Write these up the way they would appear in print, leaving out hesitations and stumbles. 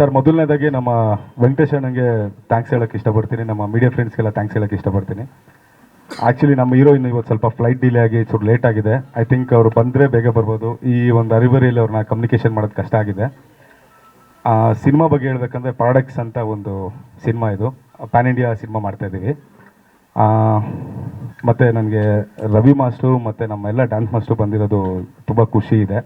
Sir, ಮೊದಲನೇದಾಗಿ ನಮ್ಮ Venkatesh ಅಣ್ಣಂಗೆ thanks ಹೇಳಕ್ಕೆ ಇಷ್ಟಪಡ್ತೀನಿ. ನಮ್ಮ ಮೀಡಿಯಾ ಫ್ರೆಂಡ್ಸ್ಗೆಲ್ಲ ಥ್ಯಾಂಕ್ಸ್ ಹೇಳಕ್ಕೆ ಇಷ್ಟಪಡ್ತೀನಿ. ಆ್ಯಕ್ಚುಲಿ ನಮ್ಮ ಹೀರೋಯಿನ್ ಇವತ್ತು ಸ್ವಲ್ಪ ಫ್ಲೈಟ್ ಡಿಲೇ ಆಗಿ ಸ್ವಲ್ಪ ಲೇಟ್ ಆಗಿದೆ. ಐ ಥಿಂಕ್ ಅವರು ಬಂದರೆ ಬೇಗ ಬರ್ಬೋದು. ಈ ಒಂದು ಅರಿಬರಿಯಲ್ಲಿ ಅವ್ರನ್ನ ಕಮ್ಯುನಿಕೇಷನ್ ಮಾಡೋದು ಕಷ್ಟ ಆಗಿದೆ. ಸಿನಿಮಾ ಬಗ್ಗೆ ಹೇಳ್ಬೇಕಂದ್ರೆ ಪ್ರಾಡಕ್ಟ್ಸ್ ಅಂತ ಒಂದು ಸಿನಿಮಾ, ಇದು ಪ್ಯಾನ್ ಇಂಡಿಯಾ ಸಿನಿಮಾ ಮಾಡ್ತಾಯಿದ್ದೀವಿ. ಮತ್ತು ನನಗೆ ರವಿ ಮಾಸ್ಟ್ರು ಮತ್ತು ನಮ್ಮ ಎಲ್ಲ ಡ್ಯಾನ್ಸ್ ಮಾಸ್ಟ್ರು ಬಂದಿರೋದು ತುಂಬ ಖುಷಿ ಇದೆ.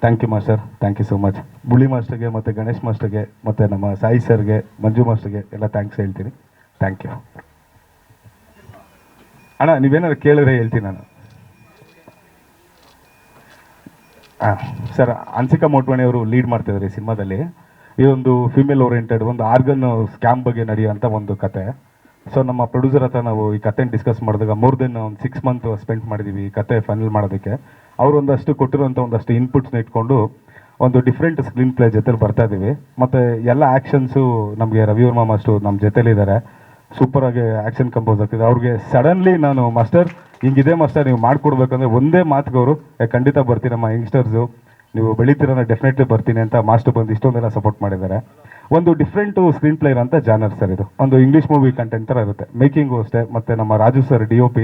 Thank you master, thank you so much. Bulli ಮಾಸ್ಟರ್ಗೆ ಮತ್ತು ಗಣೇಶ್ ಮಾಸ್ಟರ್ಗೆ ಮತ್ತು ನಮ್ಮ ಸಾಯಿ ಸರ್ಗೆ, ಮಂಜು ಮಾಸ್ಟರ್ಗೆ ಎಲ್ಲ ಥ್ಯಾಂಕ್ಸ್ ಹೇಳ್ತೀನಿ. ಥ್ಯಾಂಕ್ ಯು ಅಣ್ಣ. ನೀವೇನಾದ್ರು ಕೇಳಿದ್ರೆ ಹೇಳ್ತೀನಿ ನಾನು. ಸರ್, ಅನ್ಸಿಕಾ ಮೋಟ್ವಾಣಿ ಅವರು ಲೀಡ್ ಮಾಡ್ತಿದ್ದಾರೆ ಈ ಸಿನಿಮಾದಲ್ಲಿ. ಇದೊಂದು ಫಿಮೇಲ್ ಓರಿಯೆಂಟೆಡ್ ಒಂದು ಆರ್ಗನ್ ಸ್ಕ್ಯಾಮ್ ಬಗ್ಗೆ ನಡೆಯುವಂಥ ಒಂದು ಕತೆ. ಸೊ ನಮ್ಮ ಪ್ರೊಡ್ಯೂಸರ್ ಹತ್ರ ನಾವು ಈ ಕತೆನ ಡಿಸ್ಕಸ್ ಮಾಡಿದಾಗ ಮೋರ್ ದೆನ್ ಒಂದು 6 ಮಂತ್ ಸ್ಪೆಂಡ್ ಮಾಡಿದ್ದೀವಿ ಈ ಕತೆ ಫೈನಲ್ ಮಾಡೋದಕ್ಕೆ. ಅವರು ಒಂದಷ್ಟು ಕೊಟ್ಟಿರುವಂಥ ಒಂದಷ್ಟು ಇನ್ಪುಟ್ಸ್ನ ಇಟ್ಕೊಂಡು ಒಂದು ಡಿಫ್ರೆಂಟ್ ಸ್ಕ್ರೀನ್ ಪ್ಲೇ ಜೊತೆಲಿ ಬರ್ತಾ ಇದ್ದೀವಿ. ಮತ್ತು ಎಲ್ಲ ಆ್ಯಕ್ಷನ್ಸು ನಮಗೆ ರವಿವರ್ಮ ಮಾಸ್ಟರು ನಮ್ಮ ಜೊತೆಲಿದ್ದಾರೆ. ಸೂಪರಾಗಿ ಆ್ಯಕ್ಷನ್ ಕಂಪೋಸ್ ಆಗ್ತಿದೆ. ಅವ್ರಿಗೆ ಸಡನ್ಲಿ ನಾನು ಮಾಸ್ಟರ್ ಹಿಂಗಿದೆ ಮಾಸ್ಟರ್ ನೀವು ಮಾಡಿಕೊಡ್ಬೇಕಂದ್ರೆ ಒಂದೇ ಮಾತಿಗೆ ಅವರು ಖಂಡಿತ ಬರ್ತೀನಿ ನಮ್ಮ ಯಂಗ್ಸ್ಟರ್ಸು, ನೀವು ಬೆಳೀತಿರೋನ ಡೆಫಿನೆಟ್ಲಿ ಬರ್ತೀನಿ ಅಂತ ಮಾಸ್ಟರ್ ಬಂದು ಇಷ್ಟೊಂದೆಲ್ಲ ಸಪೋರ್ಟ್ ಮಾಡಿದ್ದಾರೆ. ಒಂದು ಡಿಫ್ರೆಂಟು ಸ್ಕ್ರೀನ್ ಪ್ಲೇ ಇರೋಂಥ ಜಾನರ್ ಸರ್ ಇದು. ಒಂದು ಇಂಗ್ಲೀಷ್ ಮೂವಿ ಕಂಟೆಂಟ್ ಥರ ಇರುತ್ತೆ. ಮೇಕಿಂಗು ಅಷ್ಟೇ. ಮತ್ತು ನಮ್ಮ ರಾಜು ಸರ್ DOP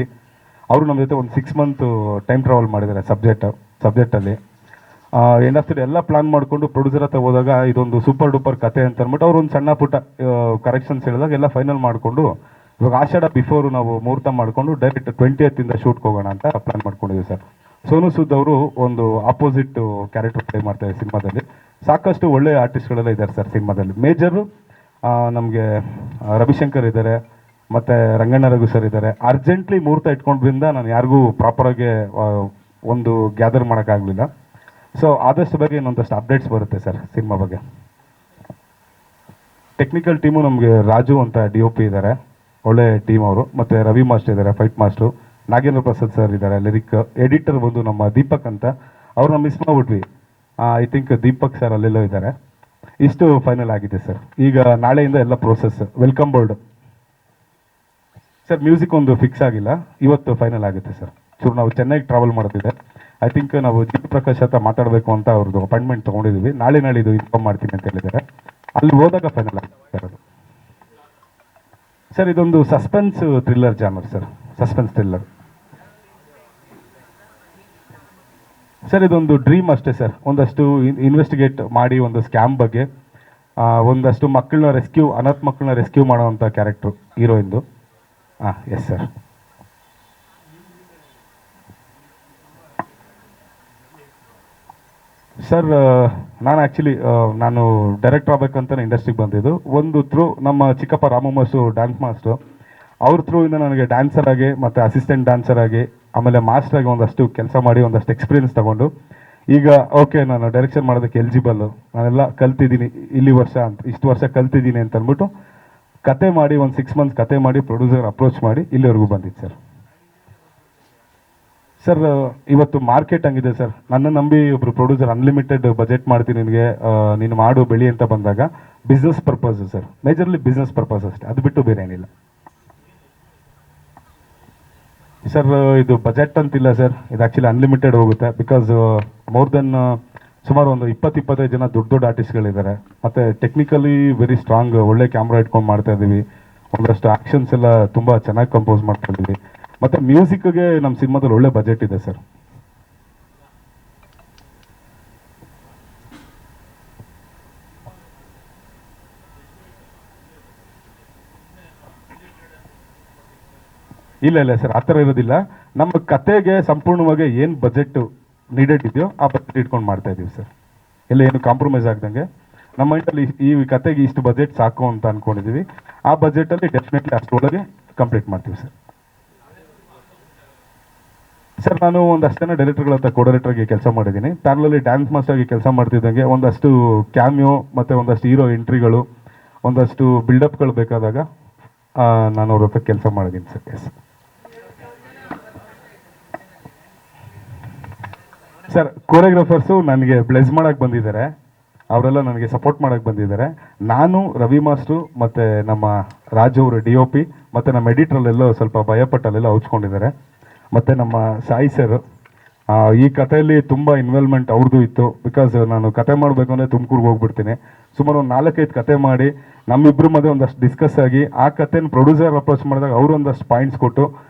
ಅವರು ನಮ್ಮ ಜೊತೆ ಒಂದು 6 ಮಂತ್ ಟೈಮ್ ಟ್ರಾವೆಲ್ ಮಾಡಿದ್ದಾರೆ ಸಬ್ಜೆಕ್ಟಲ್ಲಿ. ಎಂಡ್ ಆಫ್ ದ ಡೇ ಎಲ್ಲ ಪ್ಲಾನ್ ಮಾಡಿಕೊಂಡು ಪ್ರೊಡ್ಯೂಸರ್ ಹತ್ರ ಹೋದಾಗ ಇದೊಂದು ಸೂಪರ್ ಡೂಪರ್ ಕತೆ ಅಂತ ಅಂದ್ಬಿಟ್ಟು ಅವ್ರು ಒಂದು ಸಣ್ಣ ಪುಟ್ಟ ಕರೆಕ್ಷನ್ಸ್ ಹೇಳಿದಾಗ ಎಲ್ಲ ಫೈನಲ್ ಮಾಡಿಕೊಂಡು ಇವಾಗ ಆಷಾಢ ಬಿಫೋರು ನಾವು ಮುಹೂರ್ತ ಮಾಡಿಕೊಂಡು ಡೈರೆಕ್ಟ್ 20th ಶೂಟ್ಗೆ ಹೋಗೋಣ ಅಂತ ಪ್ಲಾನ್ ಮಾಡ್ಕೊಂಡಿದ್ದೀವಿ ಸರ್. ಸೋನು ಸೂದ್ ಅವರು ಒಂದು ಆಪೋಸಿಟ್ ಕ್ಯಾರೆಕ್ಟರ್ ಪ್ಲೇ ಮಾಡ್ತಾರೆ ಸಿನಿಮಾದಲ್ಲಿ. ಸಾಕಷ್ಟು ಒಳ್ಳೆ ಆರ್ಟಿಸ್ಟ್ಗಳೆಲ್ಲ ಇದ್ದಾರೆ ಸರ್ ಸಿನಿಮಾದಲ್ಲಿ. ಮೇಜರು ನಮಗೆ ರವಿಶಂಕರ್ ಇದ್ದಾರೆ ಮತ್ತು ರಂಗಣ್ಣ ರಘು ಸರ್ ಇದ್ದಾರೆ. ಅರ್ಜೆಂಟ್ಲಿ ಮುಹೂರ್ತ ಇಟ್ಕೊಂಡ್ರಿಂದ ನಾನು ಯಾರಿಗೂ ಪ್ರಾಪರಾಗಿ ಒಂದು ಗ್ಯಾದರ್ ಮಾಡೋಕ್ಕಾಗಲಿಲ್ಲ. ಸೊ ಆದಷ್ಟು ಬಗ್ಗೆ ಇನ್ನೊಂದಷ್ಟು ಅಪ್ಡೇಟ್ಸ್ ಬರುತ್ತೆ ಸರ್ ಸಿನಿಮಾ ಬಗ್ಗೆ. ಟೆಕ್ನಿಕಲ್ ಟೀಮು ನಮಗೆ ರಾಜು ಅಂತ DOP ಇದ್ದಾರೆ, ಒಳ್ಳೆ ಟೀಮ್ ಅವರು. ಮತ್ತು ರವಿ ಮಾಸ್ಟರ್ ಇದ್ದಾರೆ, fight master. Nagendra Prasad sir ಇದ್ದಾರೆ ಲಿರಿಕ್. ಎಡಿಟರ್ ಬಂದು ನಮ್ಮ ದೀಪಕ್ ಅಂತ, ಅವ್ರನ್ನ ಮಿಸ್ ಮಾಡಿಬಿಟ್ವಿ. ಐ ಥಿಂಕ್ ದೀಪಕ್ ಸರ್ ಅಲ್ಲೆಲ್ಲೋ ಇದ್ದಾರೆ. ಇಷ್ಟು ಫೈನಲ್ ಆಗಿದೆ ಸರ್. ಈಗ ನಾಳೆಯಿಂದ ಎಲ್ಲ process. Welcome board sir. Music ಒಂದು ಫಿಕ್ಸ್ ಆಗಿಲ್ಲ, ಇವತ್ತು ಫೈನಲ್ ಆಗುತ್ತೆ ಸರ್. ಚೂರು ನಾವು ಚೆನ್ನೈಗೆ ಟ್ರಾವೆಲ್ ಮಾಡೋದಿದೆ. ಐ ಥಿಂಕ್ ನಾವು ಜಿತ್ ಪ್ರಕಾಶ್ ಹತ್ರ ಮಾತಾಡಬೇಕು ಅಂತ ಅವ್ರದ್ದು ಅಪಾಯಿಂಟ್ಮೆಂಟ್ ತೊಗೊಂಡಿದ್ದೀವಿ. ನಾಳಿದ್ದು ಇನ್ಫಾರ್ಮ್ ಮಾಡ್ತೀನಿ ಅಂತ ಹೇಳಿದ್ದಾರೆ. ಅಲ್ಲಿ ಹೋದಾಗ ಫೈನಲ್ ಆಗುತ್ತೆ ಸರ್ ಅದು. ಸರ್, ಇದೊಂದು suspense thriller genre sir. Suspense thriller sir. ಇದೊಂದು ಡ್ರೀಮ್ ಅಷ್ಟೇ ಸರ್. ಒಂದಷ್ಟು ಇನ್ವೆಸ್ಟಿಗೇಟ್ ಮಾಡಿ ಒಂದು ಸ್ಕ್ಯಾಮ್ ಬಗ್ಗೆ, ಒಂದಷ್ಟು ಮಕ್ಕಳನ್ನ ಅನಾಥ ಮಕ್ಕಳನ್ನ ರೆಸ್ಕ್ಯೂ ಮಾಡೋವಂಥ ಕ್ಯಾರೆಕ್ಟ್ರು ಹೀರೋಯಿಂದು. Yes sir. ಸರ್, ನಾನು ಆ್ಯಕ್ಚುಲಿ ನಾನು ಡೈರೆಕ್ಟರ್ ಆಗಬೇಕಂತ ಇಂಡಸ್ಟ್ರಿಗೆ ಬಂದಿದ್ದು ಒಂದು ಥ್ರೂ ನಮ್ಮ ಚಿಕ್ಕಪ್ಪ ರಾಮು ಮಾಸ್ಟ್ರು ಡ್ಯಾನ್ಸ್ ಮಾಸ್ಟ್ರು. ಅವ್ರ ಥ್ರೂ ಇಂದ ನನಗೆ ಡ್ಯಾನ್ಸರ್ ಆಗಿ ಮತ್ತು ಅಸಿಸ್ಟೆಂಟ್ ಡ್ಯಾನ್ಸರ್ ಆಗಿ ಆಮೇಲೆ ಮಾಸ್ಟರ್ ಆಗಿ ಒಂದಷ್ಟು ಕೆಲಸ ಮಾಡಿ ಒಂದಷ್ಟು ಎಕ್ಸ್ಪೀರಿಯನ್ಸ್ ತೊಗೊಂಡು ಈಗ ಓಕೆ ನಾನು ಡೈರೆಕ್ಷನ್ ಮಾಡೋದಕ್ಕೆ ಎಲಿಜಿಬಲ್ಲು, ನಾನೆಲ್ಲ ಕಲ್ತಿದ್ದೀನಿ ಇಷ್ಟು ವರ್ಷ ಕಲ್ತಿದ್ದೀನಿ ಅಂತ ಅಂದ್ಬಿಟ್ಟು ಕತೆ ಮಾಡಿ ಒಂದು 6 ಮಂತ್ಸ್ ಕತೆ ಮಾಡಿ ಪ್ರೊಡ್ಯೂಸರ್ ಅಪ್ರೋಚ್ ಮಾಡಿ ಇಲ್ಲಿವರೆಗೂ ಬಂದಿತ್ತು ಸರ್. ಸರ್, ಇವತ್ತು ಮಾರ್ಕೆಟ್ ಹಂಗಿದೆ ಸರ್. ನನ್ನ ನಂಬಿ ಒಬ್ಬರು ಪ್ರೊಡ್ಯೂಸರ್ ಅನ್ಲಿಮಿಟೆಡ್ ಬಜೆಟ್ ಮಾಡ್ತೀನಿ ನಿನಗೆ, ನೀನು ಮಾಡು ಬೆಳಿ ಅಂತ ಬಂದಾಗ business purpose sir. Majorly business purpose ಅಷ್ಟೇ, ಅದು ಬಿಟ್ಟು ಬೇರೆ ಏನಿಲ್ಲ ಸರ್. ಇದು ಬಜೆಟ್ ಅಂತಿಲ್ಲ ಸರ್. ಇದು ಆ್ಯಕ್ಚುಲಿ ಅನ್ಲಿಮಿಟೆಡ್ ಹೋಗುತ್ತೆ. ಬಿಕಾಸ್ ಮೋರ್ ದೆನ್ ಸುಮಾರು ಒಂದು 20-25 ಜನ ದೊಡ್ಡ ಆರ್ಟಿಸ್ಟ್ಗಳಿದ್ದಾರೆ. ಮತ್ತು ಟೆಕ್ನಿಕಲಿ ವೆರಿ ಸ್ಟ್ರಾಂಗ್, ಒಳ್ಳೆ ಕ್ಯಾಮ್ರಾ ಇಟ್ಕೊಂಡು ಮಾಡ್ತಾ ಇದ್ದೀವಿ. ಒಂದಷ್ಟು ಆ್ಯಕ್ಷನ್ಸ್ ಎಲ್ಲ ತುಂಬ ಚೆನ್ನಾಗಿ ಕಂಪೋಸ್ ಮಾಡ್ಕೊಂಡಿದ್ದೀವಿ. ಮತ್ತು ಮ್ಯೂಸಿಕ್ಗೆ ನಮ್ಮ ಸಿನಿಮಾದಲ್ಲಿ ಒಳ್ಳೆ ಬಜೆಟ್ ಇದೆ ಸರ್. ಇಲ್ಲ ಸರ್, ಆ ಥರ ಇರೋದಿಲ್ಲ. ನಮ್ಮ ಕತೆಗೆ ಸಂಪೂರ್ಣವಾಗಿ ಏನು ಬಜೆಟ್ ನೀಡೆಡ್ ಇದೆಯೋ ಆ ಬಜೆಟ್ ಇಟ್ಕೊಂಡು ಮಾಡ್ತಾ ಇದ್ದೀವಿ ಸರ್. ಎಲ್ಲ ಏನು ಕಾಂಪ್ರಮೈಸ್ ಆಗ್ದಂಗೆ ನಮ್ಮ ಮೈಂಡಲ್ಲಿ ಈ ಕತೆಗೆ ಇಷ್ಟು ಬಜೆಟ್ ಸಾಕು ಅಂತ ಅಂದ್ಕೊಂಡಿದ್ದೀವಿ. ಆ ಬಜೆಟಲ್ಲಿ ಡೆಫಿನೆಟ್ಲಿ ಅಷ್ಟರೊಳಗೆ ಕಂಪ್ಲೀಟ್ ಮಾಡ್ತೀವಿ ಸರ್. ಸರ್, ನಾನು ಒಂದಷ್ಟು ಜನ ಡೈರೆಕ್ಟರ್ಗಳ ಹತ್ರ ಡೈರೆಕ್ಟರ್ಗೆ ಕೆಲಸ ಮಾಡಿದ್ದೀನಿ. ಪ್ಯಾರಲಲ್ಲಿ ಡ್ಯಾನ್ಸ್ ಮಾಸ್ಟರ್ಗೆ ಕೆಲಸ ಮಾಡ್ತಿದ್ದಂಗೆ ಒಂದಷ್ಟು ಕ್ಯಾಮಿಯೋ ಮತ್ತು ಒಂದಷ್ಟು ಹೀರೋ ಎಂಟ್ರಿಗಳು, ಒಂದಷ್ಟು ಬಿಲ್ಡಪ್ಗಳು ಬೇಕಾದಾಗ ನಾನು ಅವ್ರ ಹತ್ರ ಕೆಲಸ ಮಾಡಿದ್ದೀನಿ ಸರ್. ಎಸ್ ಸರ್, ಕೊರಿಯೋಗ್ರಾಫರ್ಸು ನನಗೆ ಬ್ಲೆಸ್ ಮಾಡೋಕ್ಕೆ ಬಂದಿದ್ದಾರೆ. ಅವರೆಲ್ಲ ನನಗೆ ಸಪೋರ್ಟ್ ಮಾಡೋಕ್ಕೆ ಬಂದಿದ್ದಾರೆ. ನಾನು ರವಿ ಮಾಸ್ಟ್ರು ಮತ್ತು ನಮ್ಮ ರಾಜು ಅವರು DOP ಮತ್ತು ನಮ್ಮ ಎಡಿಟ್ರಲ್ಲೆಲ್ಲೋ ಸ್ವಲ್ಪ ಭಯಪಟ್ಟಲ್ಲೆಲ್ಲ ಹೌಚ್ಕೊಂಡಿದ್ದಾರೆ. ಮತ್ತು ನಮ್ಮ ಸಾಯಿ ಸರ್ ಈ ಕಥೆಯಲ್ಲಿ ತುಂಬ ಇನ್ವಾಲ್ವ್ಮೆಂಟ್ ಅವ್ರದ್ದು ಇತ್ತು. ಬಿಕಾಸ್ ನಾನು ಕತೆ ಮಾಡಬೇಕು ಅಂದರೆ ತುಮಕೂರಿಗೆ ಹೋಗ್ಬಿಡ್ತೀನಿ. ಸುಮಾರು ಒಂದು 4-5 ಕತೆ ಮಾಡಿ ನಮ್ಮಿಬ್ಬರ ಮಧ್ಯೆ ಒಂದಷ್ಟು ಡಿಸ್ಕಸ್ ಆಗಿ ಆ ಕಥೆನ ಪ್ರೊಡ್ಯೂಸರ್ ಅಪ್ರೋಚ್ ಮಾಡಿದಾಗ ಅವರು ಒಂದಷ್ಟು ಪಾಯಿಂಟ್ಸ್ ಕೊಟ್ಟು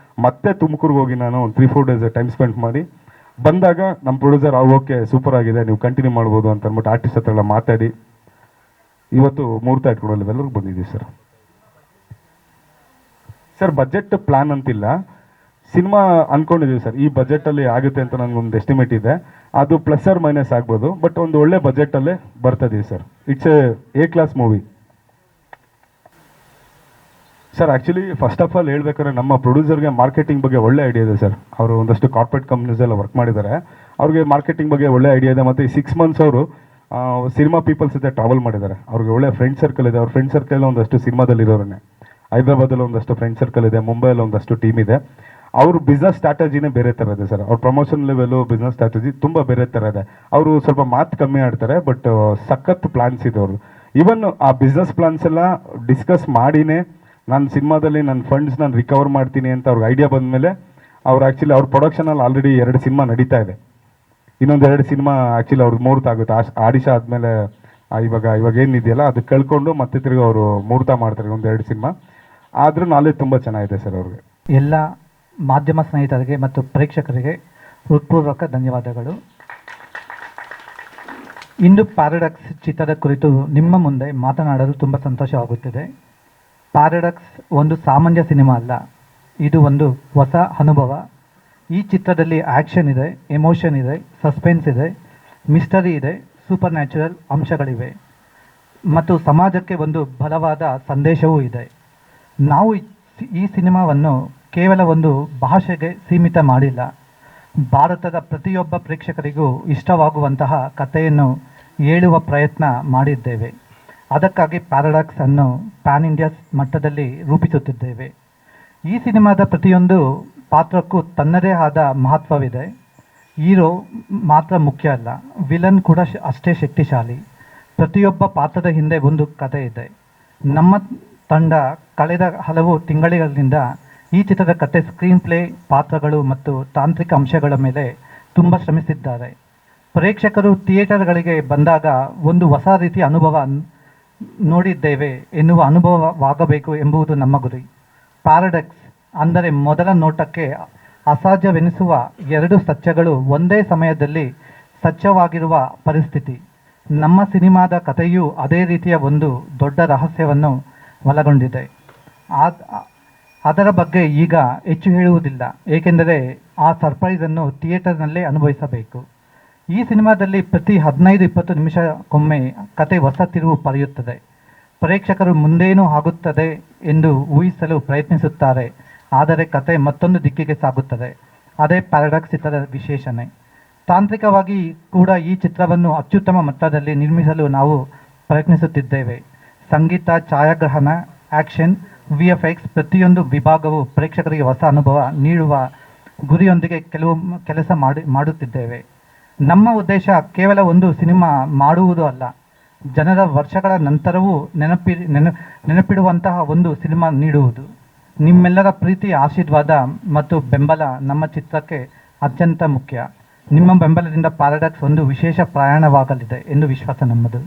ಮತ್ತೆ ತುಮಕೂರಿಗೆ ಹೋಗಿ ನಾನು ಒಂದು 3-4 ಡೇಸ್ ಟೈಮ್ ಸ್ಪೆಂಡ್ ಮಾಡಿ ಬಂದಾಗ ನಮ್ಮ ಪ್ರೊಡ್ಯೂಸರ್ ಓಕೆ ಸೂಪರ್ ಆಗಿದೆ, ನೀವು ಕಂಟಿನ್ಯೂ ಮಾಡ್ಬೋದು ಅಂತ ಅಂದ್ಬಿಟ್ಟು ಆರ್ಟಿಸ್ಟ್ ಹತ್ರ ಎಲ್ಲ ಮಾತಾಡಿ ಇವತ್ತು ಮುಹೂರ್ತ ಇಟ್ಕೊಂಡು ಎಲ್ಲರಿಗೂ ಬಂದಿದ್ದೀವಿ ಸರ್. ಸರ್ ಬಜೆಟ್ ಪ್ಲಾನ್ ಅಂತಿಲ್ಲ, ಸಿನಿಮಾ ಅಂದ್ಕೊಂಡಿದ್ದೀವಿ ಸರ್ ಈ ಬಜೆಟಲ್ಲಿ ಆಗುತ್ತೆ ಅಂತ ನನಗೊಂದು ಎಸ್ಟಿಮೇಟ್ ಇದೆ. ಅದು ಪ್ಲಸ್ ಆರ್ ಮೈನಸ್ ಆಗ್ಬೋದು, ಬಟ್ ಒಂದು ಒಳ್ಳೆ ಬಜೆಟಲ್ಲೇ ಬರ್ತದೀವಿ ಸರ್. It's a class movie sir. Actually first of all ಹೇಳ್ಬೇಕಾದ್ರೆ ನಮ್ಮ ಪ್ರೊಡ್ಯೂಸರ್ಗೆ ಮಾರ್ಕೆಟಿಂಗ್ ಬಗ್ಗೆ ಒಳ್ಳೆ ಐಡಿಯಾ ಇದೆ ಸರ್. ಅವರು ಒಂದಷ್ಟು ಕಾರ್ಪೊರೇಟ್ ಕಂಪ್ನೀಸ್ ಎಲ್ಲ ವರ್ಕ್ ಮಾಡಿದ್ದಾರೆ, ಅವ್ರಿಗೆ ಮಾರ್ಕೆಟಿಂಗ್ ಬಗ್ಗೆ ಒಳ್ಳೆ ಐಡಿಯಾ ಇದೆ. ಮತ್ತು ಈ 6 ಮಂತ್ಸ್ ಅವರು ಸಿನಿಮಾ ಪೀಪಲ್ಸ್ ಜೊತೆ ಟ್ರಾವೆಲ್ ಮಾಡಿದ್ದಾರೆ. ಅವ್ರಿಗೆ ಒಳ್ಳೆ ಫ್ರೆಂಡ್ ಸರ್ಕಲ್ ಇದೆ. ಅವ್ರ ಫ್ರೆಂಡ್ ಸರ್ಕಲ್ ಒಂದಷ್ಟು ಸಿನಿಮಾದಲ್ಲಿ ಇರೋರನ್ನೇ. ಹೈದರಾಬಾದಲ್ಲಿ ಒಂದಷ್ಟು ಫ್ರೆಂಡ್ ಸರ್ಕಲ್ ಇದೆ, ಮುಂಬೈಯಲ್ಲಿ ಒಂದಷ್ಟು ಟೀಮ್ ಇದೆ. ಅವ್ರ ಬಿಸ್ನೆಸ್ ಸ್ಟ್ರಾಟಜಿನೇ ಬೇರೆ ಥರ ಇದೆ ಸರ್. ಅವ್ರ ಪ್ರಮೋಷನ್ ಲೆವೆಲು ಬಿಸ್ನೆಸ್ ಸ್ಟ್ರಾಟಜಿ ತುಂಬ ಬೇರೆ ಥರ ಇದೆ. ಅವರು ಸ್ವಲ್ಪ ಮಾತು ಕಮ್ಮಿ ಆಡ್ತಾರೆ, ಬಟ್ ಸಖತ್ ಪ್ಲಾನ್ಸ್ ಇದೆ ಅವ್ರದ್ದು. ಈವನ್ ಆ ಬಿಸ್ನೆಸ್ ಪ್ಲಾನ್ಸ್ ಎಲ್ಲ ಡಿಸ್ಕಸ್ ಮಾಡಿನೇ ನಾನು ಸಿನಿಮಾದಲ್ಲಿ ನನ್ನ ಫಂಡ್ಸ್ ನಾನು ರಿಕವರ್ ಮಾಡ್ತೀನಿ ಅಂತ ಅವ್ರಿಗೆ ಐಡಿಯಾ ಬಂದಮೇಲೆ ಅವ್ರು ಆ್ಯಕ್ಚುಲಿ ಅವ್ರ ಪ್ರೊಡಕ್ಷನಲ್ಲಿ ಆಲ್ರೆಡಿ 2 ಸಿನಿಮಾ ನಡೀತಾ ಇದೆ. ಇನ್ನೊಂದು 2 ಸಿನಿಮಾ ಆ್ಯಕ್ಚುಲಿ ಅವ್ರಿಗೆ ಮುಹೂರ್ತ ಆಗುತ್ತೆ. ಆಡಿಷಾ ಆದಮೇಲೆ ಇವಾಗ ಏನಿದೆಯಲ್ಲ ಅದು ಕಳ್ಕೊಂಡು ಮತ್ತೆ ತಿರುಗಿ ಅವರು ಮುಹೂರ್ತ ಮಾಡ್ತಾರೆ ಒಂದು 2 ಸಿನಿಮಾ. ಆದರೂ ನಾಲೆಜ್ ತುಂಬ ಚೆನ್ನಾಗಿದೆ ಸರ್ ಅವ್ರಿಗೆ. ಎಲ್ಲ ಮಾಧ್ಯಮ ಸ್ನೇಹಿತರಿಗೆ ಮತ್ತು ಪ್ರೇಕ್ಷಕರಿಗೆ ಹೃತ್ಪೂರ್ವಕ ಧನ್ಯವಾದಗಳು. ಇಂದು ಪ್ಯಾರಡಾಕ್ಸ್ ಚಿತ್ರದ ಕುರಿತು ನಿಮ್ಮ ಮುಂದೆ ಮಾತನಾಡಲು ತುಂಬ ಸಂತೋಷವಾಗುತ್ತಿದೆ. ಪ್ಯಾರಡಾಕ್ಸ್ ಒಂದು ಸಾಮಾನ್ಯ ಸಿನಿಮಾ ಅಲ್ಲ, ಇದು ಒಂದು ಹೊಸ ಅನುಭವ. ಈ ಚಿತ್ರದಲ್ಲಿ ಆ್ಯಕ್ಷನ್ ಇದೆ, ಎಮೋಷನ್ ಇದೆ, ಸಸ್ಪೆನ್ಸ್ ಇದೆ, ಮಿಸ್ಟರಿ ಇದೆ, ಸೂಪರ್ ನ್ಯಾಚುರಲ್ ಅಂಶಗಳಿವೆ ಮತ್ತು ಸಮಾಜಕ್ಕೆ ಒಂದು ಬಲವಾದ ಸಂದೇಶವೂ ಇದೆ. ನಾವು ಈ ಸಿನಿಮಾವನ್ನು ಕೇವಲ ಒಂದು ಭಾಷೆಗೆ ಸೀಮಿತ ಮಾಡಿಲ್ಲ. ಭಾರತದ ಪ್ರತಿಯೊಬ್ಬ ಪ್ರೇಕ್ಷಕರಿಗೂ ಇಷ್ಟವಾಗುವಂತಹ ಕಥೆಯನ್ನು ಹೇಳುವ ಪ್ರಯತ್ನ ಮಾಡಿದ್ದೇವೆ. ಅದಕ್ಕಾಗಿ ಪ್ಯಾರಡಾಕ್ಸ್ ಅನ್ನು ಪ್ಯಾನ್ ಇಂಡಿಯಾ ಮಟ್ಟದಲ್ಲಿ ರೂಪಿಸುತ್ತಿದ್ದೇವೆ. ಈ ಸಿನಿಮಾದ ಪ್ರತಿಯೊಂದು ಪಾತ್ರಕ್ಕೂ ತನ್ನದೇ ಆದ ಮಹತ್ವವಿದೆ. ಹೀರೋ ಮಾತ್ರ ಮುಖ್ಯ ಅಲ್ಲ, ವಿಲನ್ ಕೂಡ ಅಷ್ಟೇ ಶಕ್ತಿಶಾಲಿ. ಪ್ರತಿಯೊಬ್ಬ ಪಾತ್ರದ ಹಿಂದೆ ಒಂದು ಕಥೆ ಇದೆ. ನಮ್ಮ ತಂಡ ಕಳೆದ ಹಲವು ತಿಂಗಳಿಂದ ಈ ಚಿತ್ರದ ಕಥೆ, ಸ್ಕ್ರೀನ್ ಪ್ಲೇ, ಪಾತ್ರಗಳು ಮತ್ತು ತಾಂತ್ರಿಕ ಅಂಶಗಳ ಮೇಲೆ ತುಂಬ ಶ್ರಮಿಸಿದ್ದಾರೆ. ಪ್ರೇಕ್ಷಕರು ಥಿಯೇಟರ್ಗಳಿಗೆ ಬಂದಾಗ ಒಂದು ಹೊಸ ರೀತಿಯ ಅನುಭವ ನೋಡಿದ್ದೇವೆ ಎನ್ನುವ ಅನುಭವವಾಗಬೇಕು ಎಂಬುದು ನಮ್ಮ ಗುರಿ. ಪ್ಯಾರಡಾಕ್ಸ್ ಅಂದರೆ ಮೊದಲ ನೋಟಕ್ಕೆ ಅಸಾಧ್ಯವೆನಿಸುವ 2 ಸತ್ಯಗಳು ಒಂದೇ ಸಮಯದಲ್ಲಿ ಸತ್ಯವಾಗಿರುವ ಪರಿಸ್ಥಿತಿ. ನಮ್ಮ ಸಿನಿಮಾದ ಕಥೆಯೂ ಅದೇ ರೀತಿಯ ಒಂದು ದೊಡ್ಡ ರಹಸ್ಯವನ್ನು ಒಳಗೊಂಡಿದೆ. ಅದರ ಬಗ್ಗೆ ಈಗ ಹೆಚ್ಚು ಹೇಳುವುದಿಲ್ಲ, ಏಕೆಂದರೆ ಆ ಸರ್ಪ್ರೈಸನ್ನು ಥಿಯೇಟರ್ನಲ್ಲೇ ಅನುಭವಿಸಬೇಕು. ಈ ಸಿನಿಮಾದಲ್ಲಿ ಪ್ರತಿ 15-20 ನಿಮಿಷಕ್ಕೊಮ್ಮೆ ಕತೆ ಹೊಸ ತಿರುವು ಪಡೆಯುತ್ತದೆ. ಪ್ರೇಕ್ಷಕರು ಮುಂದೇನೂ ಆಗುತ್ತದೆ ಎಂದು ಊಹಿಸಲು ಪ್ರಯತ್ನಿಸುತ್ತಾರೆ, ಆದರೆ ಕತೆ ಮತ್ತೊಂದು ದಿಕ್ಕಿಗೆ ಸಾಗುತ್ತದೆ. ಅದೇ ಪ್ಯಾರಡಾಕ್ಸ್ ಚಿತ್ರದ ವಿಶೇಷಣೆ. ತಾಂತ್ರಿಕವಾಗಿ ಕೂಡ ಈ ಚಿತ್ರವನ್ನು ಅತ್ಯುತ್ತಮ ಮಟ್ಟದಲ್ಲಿ ನಿರ್ಮಿಸಲು ನಾವು ಪ್ರಯತ್ನಿಸುತ್ತಿದ್ದೇವೆ. ಸಂಗೀತ, ಛಾಯಾಗ್ರಹಣ, ಆ್ಯಕ್ಷನ್, VFX ಪ್ರತಿಯೊಂದು ವಿಭಾಗವು ಪ್ರೇಕ್ಷಕರಿಗೆ ಹೊಸ ಅನುಭವ ನೀಡುವ ಗುರಿಯೊಂದಿಗೆ ಕೆಲಸ ಮಾಡುತ್ತಿದ್ದೇವೆ. ನಮ್ಮ ಉದ್ದೇಶ ಕೇವಲ ಒಂದು ಸಿನಿಮಾ ಮಾಡುವುದು ಅಲ್ಲ, ಜನರ ವರ್ಷಗಳ ನಂತರವೂ ನೆನಪಿಡುವಂತಹ ಒಂದು ಸಿನಿಮಾ ನೀಡುವುದು. ನಿಮ್ಮೆಲ್ಲರ ಪ್ರೀತಿ, ಆಶೀರ್ವಾದ ಮತ್ತು ಬೆಂಬಲ ನಮ್ಮ ಚಿತ್ರಕ್ಕೆ ಅತ್ಯಂತ ಮುಖ್ಯ. ನಿಮ್ಮ ಬೆಂಬಲದಿಂದ ಪ್ಯಾರಡಾಕ್ಸ್ ಒಂದು ವಿಶೇಷ ಪ್ರಯಾಣವಾಗಲಿದೆ ಎಂದು ವಿಶ್ವಾಸ ನಮ್ಮದು.